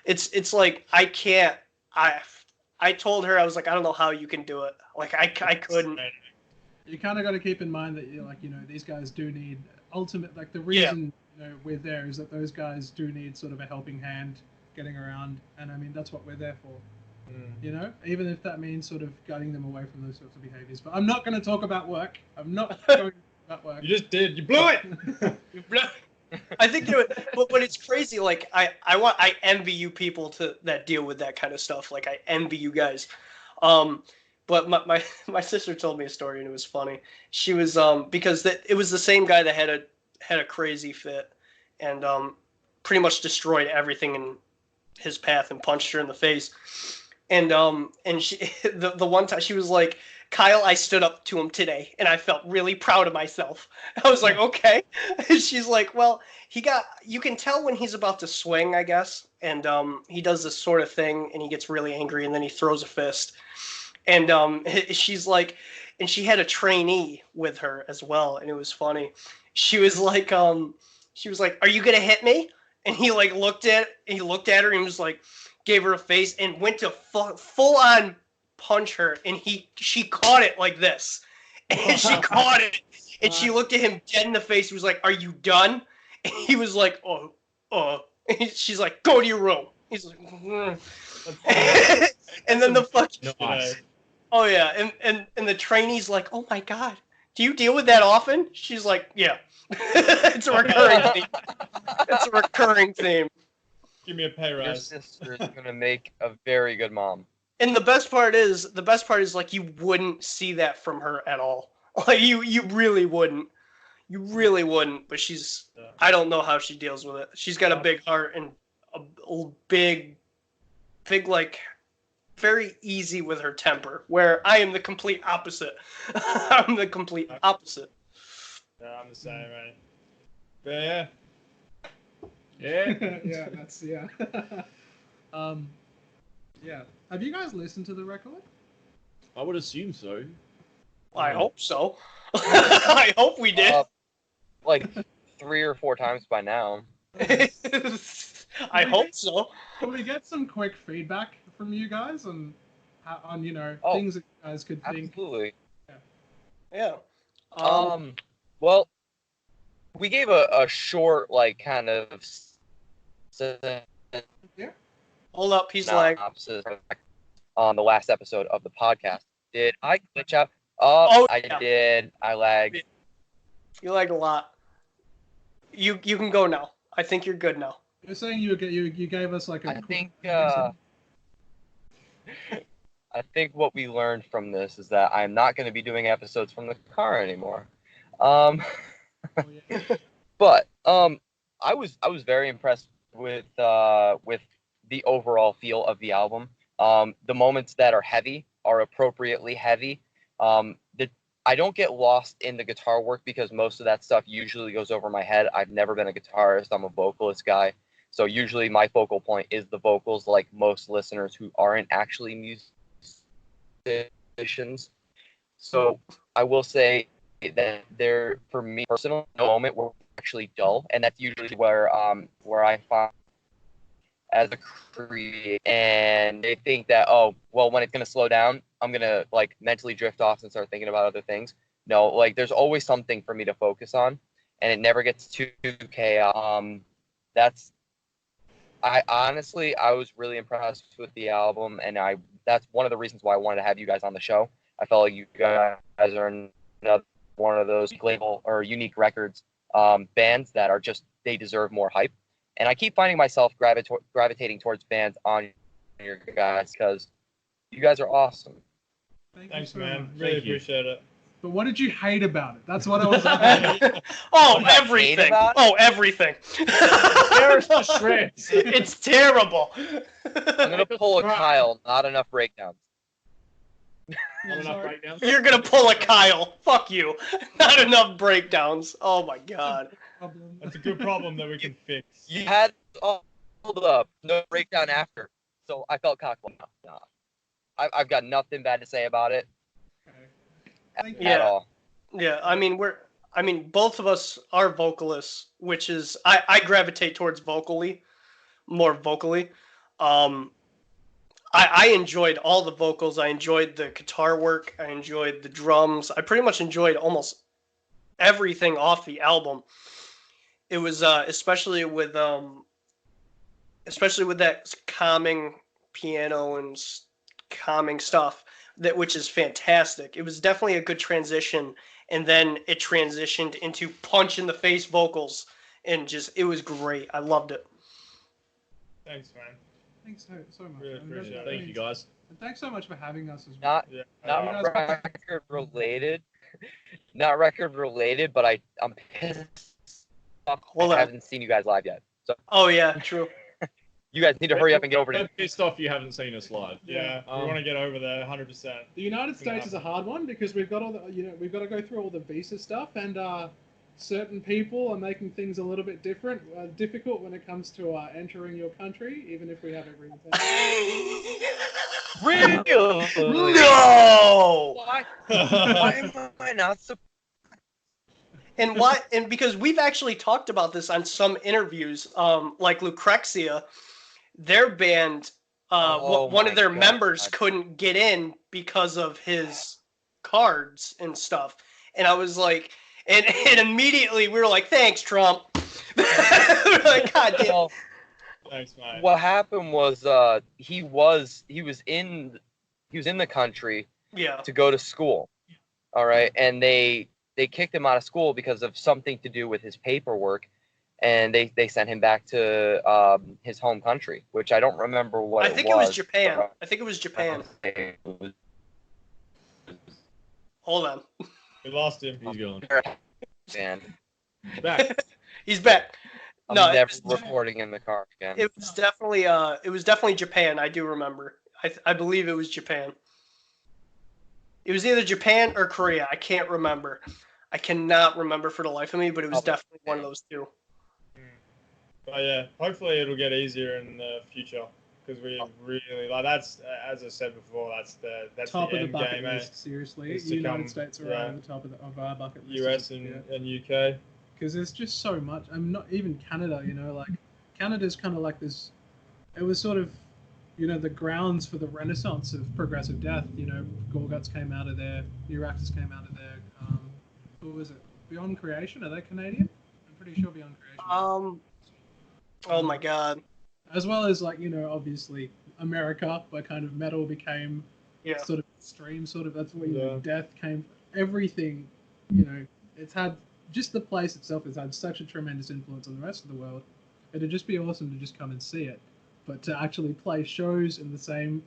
it's like, I can't, I told her, I was like, I don't know how you can do it. Like, I couldn't. You kind of got to keep in mind that these guys do need like the reason we're there is that those guys do need sort of a helping hand getting around, and I mean that's what we're there for. You know, even if that means sort of guiding them away from those sorts of behaviors. But I'm not going to talk about work. I'm not going That worked. You just did. You blew it. You blew- I think but it's crazy. Like I envy you people that deal with that kind of stuff. Like I envy you guys. But my sister told me a story and it was funny. She was because it was the same guy that had a crazy fit and pretty much destroyed everything in his path and punched her in the face. And she the one time she was like, Kyle, I stood up to him today and I felt really proud of myself. I was like, okay. And she's like, well, you can tell when he's about to swing, I guess. And he does this sort of thing and he gets really angry and then he throws a fist. And she's like, and she had a trainee with her as well, and it was funny. She was like, are you gonna hit me? And he like looked at her and was like, gave her a face and went to full on punch her, and she caught it like this, and she caught it, and she looked at him dead in the face. He was like, "Are you done?" And he was like, "Oh." And she's like, "Go to your room." He's like, and then the fucking. Nice. Oh yeah, and the trainee's like, "Oh my god, do you deal with that often?" She's like, "Yeah." It's a recurring theme. It's a recurring theme. Give me a pay Your rise. sister is gonna make a very good mom. And the best part is like you wouldn't see that from her at all. Like you really wouldn't. You really wouldn't. But I don't know how she deals with it. She's got a big heart and a big like very easy with her temper. Where I am the complete opposite. I'm the complete opposite. No, I'm the same, right? But yeah. Yeah. Yeah, that's yeah. Yeah. Have you guys listened to the record? I would assume so. I hope so. I hope we did. Like 3 or 4 times by now. I hope so. Can we get some quick feedback from you guys on Oh, things that you guys could think? Absolutely. Yeah. Well, we gave a short, like, kind of Hold up, he's like. synopsis on the last episode of the podcast. Did I glitch out? Oh, I yeah. did. I lagged. You lagged a lot. You can go now. I think you're good now. You're saying you gave us like a. I think what we learned from this is that I'm not going to be doing episodes from the car anymore. Oh, yeah. But I was very impressed with the overall feel of the album. The moments that are heavy are appropriately heavy. I don't get lost in the guitar work because most of that stuff usually goes over my head. I've never been a guitarist. I'm a vocalist guy. So usually my focal point is the vocals, like most listeners who aren't actually musicians. So I will say that there, for me personally, no moment were actually dull, and that's usually where I find as a creator, and they think that, oh, well, when it's gonna slow down, I'm gonna like mentally drift off and start thinking about other things. No, like there's always something for me to focus on, and it never gets too chaotic. I was really impressed with the album, and that's one of the reasons why I wanted to have you guys on the show. I felt like you guys are another one of those label or unique records bands that are just, they deserve more hype. And I keep finding myself gravitating towards bands on your guys because you guys are awesome. Thanks, so man. much. Really Thank you. appreciate it. But what did you hate about it? That's what I was asking. Oh, What did I hate everything. about it? Oh, everything. There's the shreds. It's terrible. I'm gonna pull a Kyle, not enough breakdowns. Not enough breakdowns. You're gonna pull a Kyle. Fuck you. Not enough breakdowns. Oh my god. Problem. That's a good problem that we can fix. You had hold up, no breakdown after, so I felt cocky. Nah. I've got nothing bad to say about it Okay. at, Thank you. at all. Yeah, I mean both of us are vocalists, which is I gravitate towards more vocally. I enjoyed all the vocals. I enjoyed the guitar work. I enjoyed the drums. I pretty much enjoyed almost everything off the album. It was especially with that calming piano and calming stuff, which is fantastic. It was definitely a good transition and then it transitioned into punch in the face vocals, and just it was great. I loved it. Thanks, man. Thanks so much. Really And appreciate it. Thank you, guys. And thanks so much for having us as well. Not Yeah. not You guys- record related, not record related, but I'm pissed off. Hold I on. haven't seen you guys live yet, so Oh yeah, true. you guys need to hurry up and get over to. I'm pissed off you haven't seen us live. Yeah, we want to get over there 100%. The United States is a hard one because we've got all the, we've got to go through all the visa stuff, and certain people are making things a little bit difficult when it comes to entering your country, even if we have every intention. Really? No. Why am I not so? And why? And because we've actually talked about this on some interviews, like Lucrexia, their band, Oh one my of their God. members couldn't get in because of his cards and stuff. And I was like, and immediately we were like, thanks, Trump. We're like, God damn. Well, Thanks, man. what happened was he was in the country Yeah. to go to school. All right, and they kicked him out of school because of something to do with his paperwork, and they sent him back to his home country, which I don't remember what I think it was Japan. I think it was Japan. Hold on. We lost him. He's gone. And Back. He's back. I'm No, never it recording in the car again. It was definitely Japan. I do remember. I believe it was Japan. It was either Japan or Korea. I can't remember. I cannot remember for the life of me, but it was definitely one of those two. But yeah, hopefully it'll get easier in the future because we really like that's as I said before. That's Top the of the end bucket game. list, seriously. Is to United come- States are yeah. right at the top of our bucket list. US and UK. Because there's just so much. I'm not even Canada. Like Canada's kind of like this. It was sort of, the grounds for the renaissance of progressive death. Gorguts came out of there. New Raptors came out of there. Who was it? Beyond Creation? Are they Canadian? I'm pretty sure Beyond Creation. Oh my God. As well as obviously America, where kind of metal became Yeah. sort of extreme. Sort of that's where Yeah. death came. Everything. It's had just the place itself has had such a tremendous influence on the rest of the world. It'd just be awesome to just come and see it, but to actually play shows in the same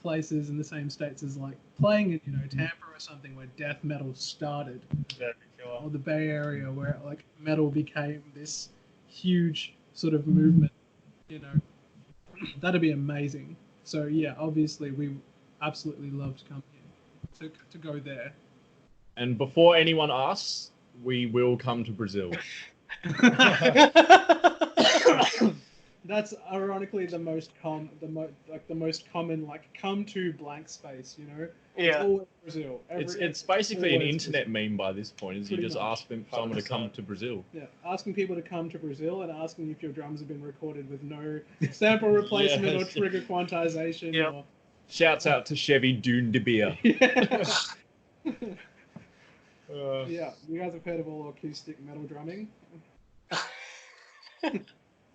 places in the same states as like playing in Tampa or something where death metal started, Very killer. or the Bay Area where like metal became this huge sort of movement. That'd be amazing. So yeah, obviously we absolutely love to come here to go there. And before anyone asks, we will come to Brazil. That's ironically the most common like come to blank space. It's Yeah. always Brazil. It's basically an always internet meme by this point. Is you Pretty just much. ask someone to come 100%. to Brazil. Yeah, asking people to come to Brazil and asking if your drums have been recorded with no sample replacement Yes. or trigger quantization. Yep. Or... Shouts out to Chevy Dune de Beer. Yeah, you guys have heard of all acoustic metal drumming?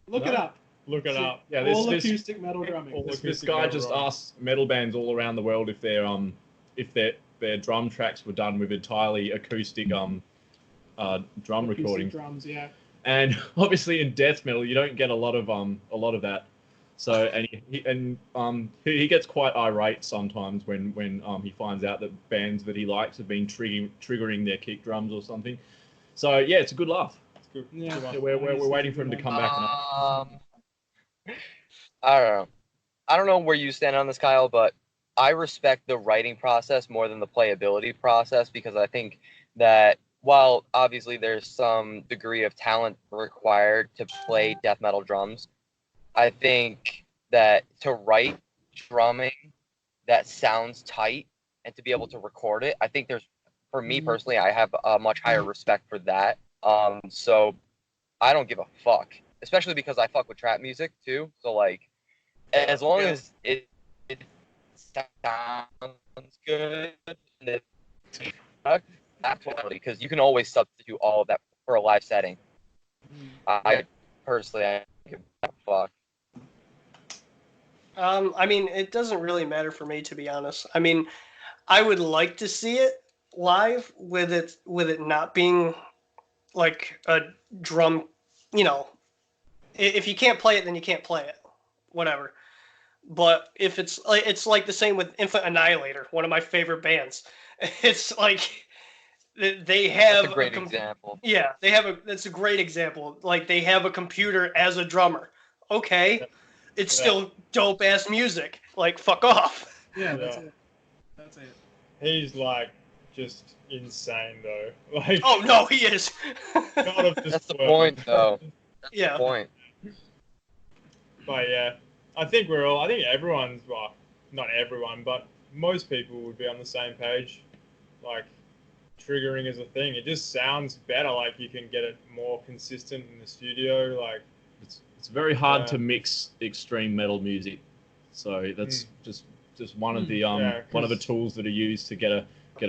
Look it No. up. Look it up. Yeah, All this acoustic metal drumming. All this acoustic guy metal just drumming. asks metal bands all around the world if their drum tracks were done with entirely acoustic drum Acoustic recordings. drums, yeah. And obviously in death metal you don't get a lot of that. So and he gets quite irate sometimes when he finds out that bands that he likes have been triggering their kick drums or something. So yeah, it's a good laugh. It's good. Yeah. Good one. Yeah, we're waiting for him to come back. I don't know. I don't know where you stand on this, Kyle, but I respect the writing process more than the playability process because I think that while obviously there's some degree of talent required to play death metal drums, I think that to write drumming that sounds tight and to be able to record it, I think for me personally, I have a much higher respect for that. So I don't give a fuck, especially because I fuck with trap music too. So like, as long as it sounds good, and that's quality, because you can always substitute all of that for a live setting. I personally, I don't give a fuck. I mean, it doesn't really matter for me, to be honest. I mean, I would like to see it live with it not being like a drum, you know, if you can't play it, then you can't play it, whatever. But if it's like the same with Infant Annihilator, one of my favorite bands. It's like they have That's a great example. Yeah, they have that's a great example. Like they have a computer as a drummer. Okay, it's still dope ass music. Like fuck off. Yeah, that's it. That's it. He's like just insane though. Like Oh no, he is. That's the point, though. That's Yeah. the point. But yeah, I think everyone's, well, not everyone, but most people would be on the same page. Like, triggering is a thing. It just sounds better. Like, you can get it more consistent in the studio. Like, It's very hard to mix extreme metal music, so that's just one of the one of the tools that are used to get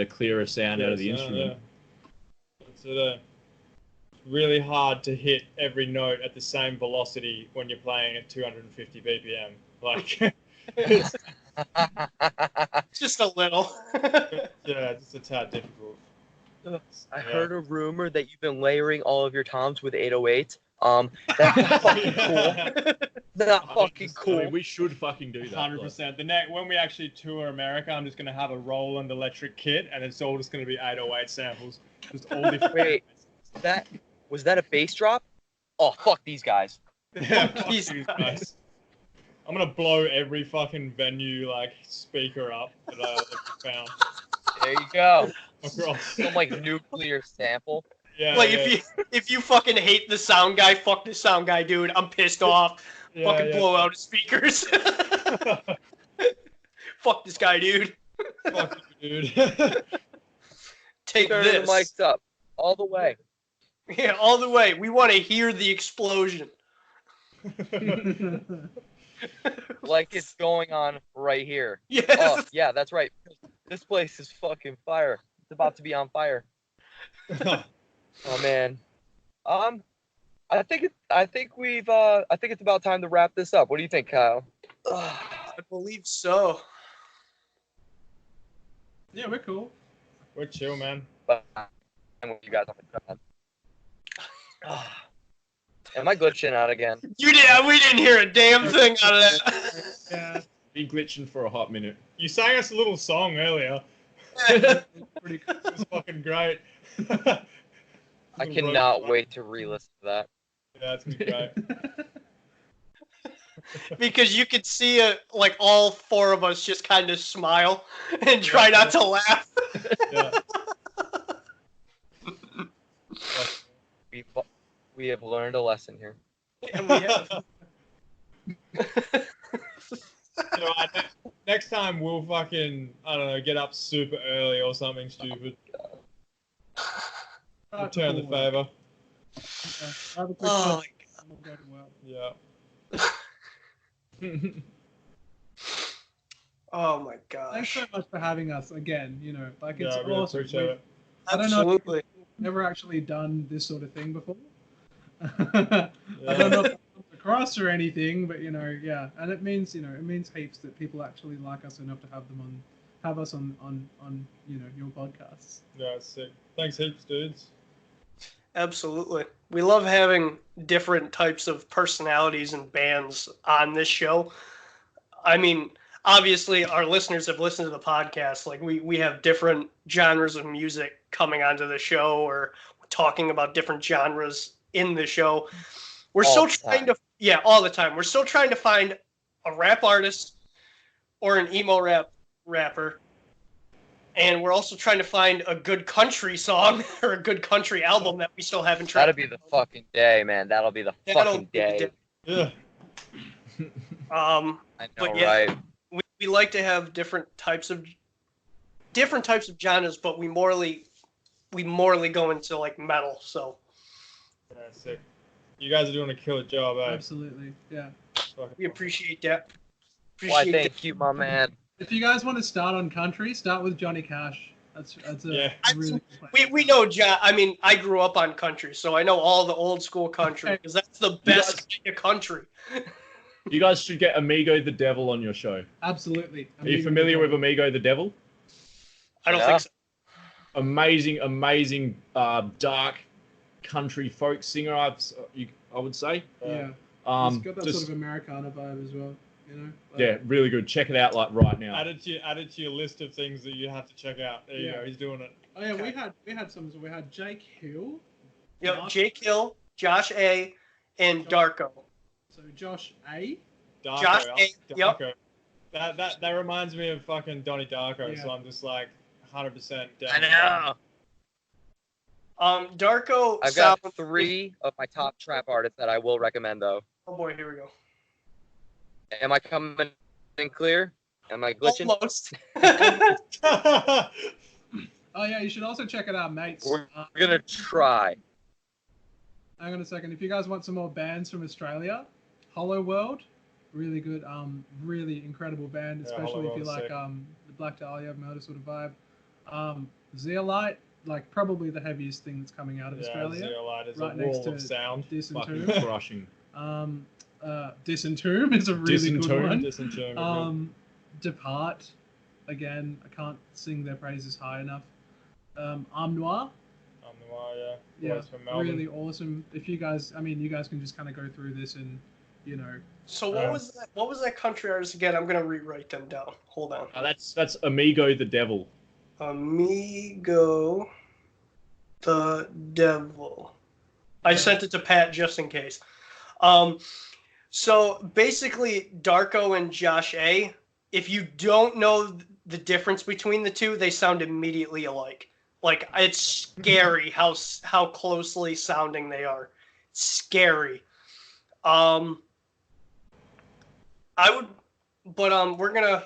a clearer sound out of the instrument. It's really hard to hit every note at the same velocity when you're playing at 250 BPM. Like, it's, Just a little. yeah, just a tad difficult. I heard a rumor that you've been layering all of your toms with 808s. That's fucking cool. That's fucking cool. I mean, we should fucking do that. 100%. The next when we actually tour America, I'm just gonna have a Roland electric kit, and it's all just gonna be 808 samples, just all different. Wait, was that a bass drop? Oh, fuck these guys. Yeah, fuck these guys. I'm gonna blow every fucking venue like speaker up that I've found. There you go. Across. Some like nuclear sample. Yeah, Like yeah. if you fucking hate the sound guy, fuck the sound guy, dude. I'm pissed off. Yeah, Fucking yeah. blow out his speakers. Fuck this guy, dude. Fuck you, dude. Take Turn this. the mics up all the way. Yeah, all the way. We want to hear the explosion. Like it's going on right here. Yes. Oh, yeah, that's right. This place is fucking fire. It's about to be on fire. Oh man. I think it's about time to wrap this up. What do you think, Kyle? I believe so. Yeah, we're cool. We're chill, man. But you guys am I glitching out again? We didn't hear a damn thing out of that. Yeah, Be glitching for a hot minute. You sang us a little song earlier. it's pretty cool. It was fucking great. I cannot wait to re-listen to that. Yeah, it's gonna be great. Because you could see like all four of us just kind of smile and try not to laugh. Yeah. We have learned a lesson here. And we have. You know, next time we'll fucking, I don't know, get up super early or something stupid. Return the favor. Have a quick Oh lunch. my Yeah. Oh my Thanks gosh. so much for having us again. You know, like it's Yeah, I really awesome. appreciate it. I don't know if Absolutely. we've never actually done this sort of thing before. I don't know if that comes across or anything, but you know, yeah, and it means heaps that people actually like us enough to have us on your podcasts. Yeah, it's sick. Thanks heaps, dudes. Absolutely. We love having different types of personalities and bands on this show. I mean, obviously our listeners have listened to the podcast. Like we have different genres of music coming onto the show or talking about different genres in the show. We're All still the trying time. to all the time. We're still trying to find a rap artist or an emo rapper. And we're also trying to find a good country song or a good country album that we still haven't tried. That'll be the fucking day, man. That'll be the fucking be the day. Yeah. I know, But yeah, right? we like to have different types of genres, but we morally go into like metal. So Yeah, sick. You guys are doing a killer job, eh? Absolutely, yeah. Fucking we appreciate that. Why, thank you, my man. If you guys want to start on country, start with Johnny Cash. That's a Yeah. really good plan. We know John. I mean, I grew up on country, so I know all the old school country because that's the best kind of country. You guys should get Amigo the Devil on your show. Absolutely. Are you familiar with Amigo the Devil? I don't Yeah. think so. amazing dark country folk singer. I would say. Yeah. It's got that just sort of Americana vibe as well. You know. yeah, really good. Check it out like right now. Add it to your list of things that you have to check out. There you go. He's doing it. Oh yeah, we had some. We had Jake Hill. Yep, Jake Hill, Josh A, and Darko. So Josh A. Darko, Josh A. Yep. That reminds me of fucking Donnie Darko. Yeah. So I'm just like 100% down. I know. Darko. I've got 3 of my top trap artists that I will recommend, though. Oh boy, here we go. Am I coming in clear? Am I glitching? Almost. Oh yeah, you should also check it out, mates. We're gonna try. Hang on a second. If you guys want some more bands from Australia, Hollow World, really good, really incredible band, especially if you like the Black Dahlia Murder sort of vibe. Zeolite, like probably the heaviest thing that's coming out of Australia. Zeolite is right a next wall to of sound. Disentomb. Fucking crushing. Disentomb is a really good one. Disentomb. Depart, again, I can't sing their praises high enough. Arm Noir. Yeah, really awesome. If you guys, you guys can just kind of go through this and, you know. So what was that country artist again? I'm gonna rewrite them down. Hold on. That's Amigo the Devil. Amigo the Devil. I sent it to Pat just in case. So basically, Darko and Josh A, if you don't know the difference between the two, they sound immediately alike. Like, it's scary how closely sounding they are. Scary. We're gonna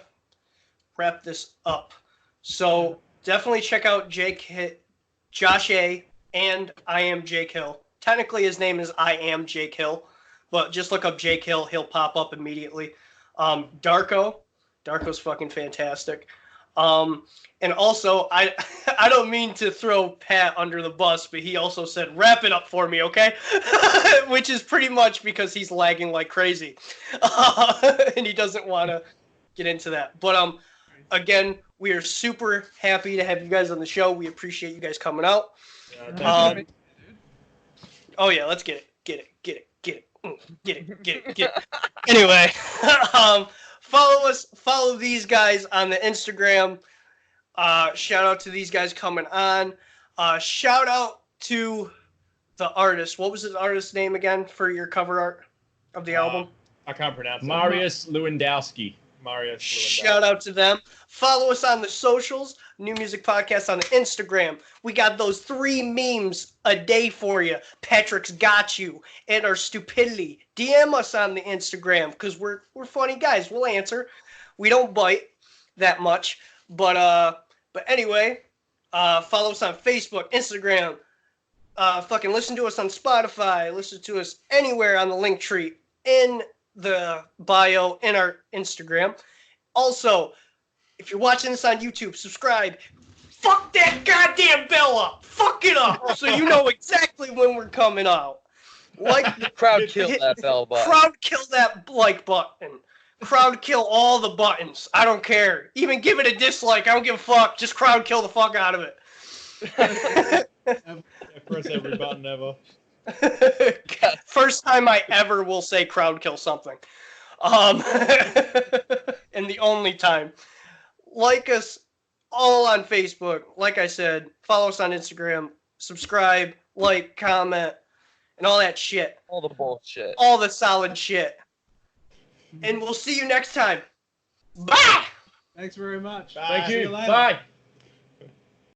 wrap this up. So definitely check out Josh A, and I Am Jake Hill. Technically, his name is I Am Jake Hill, but just look up Jake Hill. He'll pop up immediately. Darko's fucking fantastic. And also, I don't mean to throw Pat under the bus, but he also said, wrap it up for me, okay? Which is pretty much because he's lagging like crazy. And he doesn't want to get into that. But again, we are super happy to have you guys on the show. We appreciate you guys coming out. Oh, yeah, let's get it. Anyway, follow these guys on the Instagram. Shout out to these guys coming on. Shout out to the artist. What was his artist's name again for your cover art of the album? I can't pronounce it. Mariusz Lewandowski. Shout out to them. Follow us on the socials. NuMusick Podcast on the Instagram. We got those 3 memes a day for you. Patrick's got you. And our stupidity. DM us on the Instagram because we're funny guys. We'll answer. We don't bite that much. But anyway, follow us on Facebook, Instagram. Fucking listen to us on Spotify. Listen to us anywhere on the link tree in the bio in our Instagram. Also, if you're watching this on YouTube, subscribe. Fuck that goddamn bell up. Fuck it up so you know exactly when we're coming out. Like, Crowd kill that bell button. Crowd kill that like button. Crowd kill all the buttons. I don't care. Even give it a dislike. I don't give a fuck. Just crowd kill the fuck out of it. Press every button ever. First time I ever will say crowd kill something. And the only time. Like us all on Facebook. Like I said, follow us on Instagram. Subscribe, like, comment, and all that shit. All the bullshit. All the solid shit. And we'll see you next time. Bye! Thanks very much. Bye. Thank See you. later. Bye.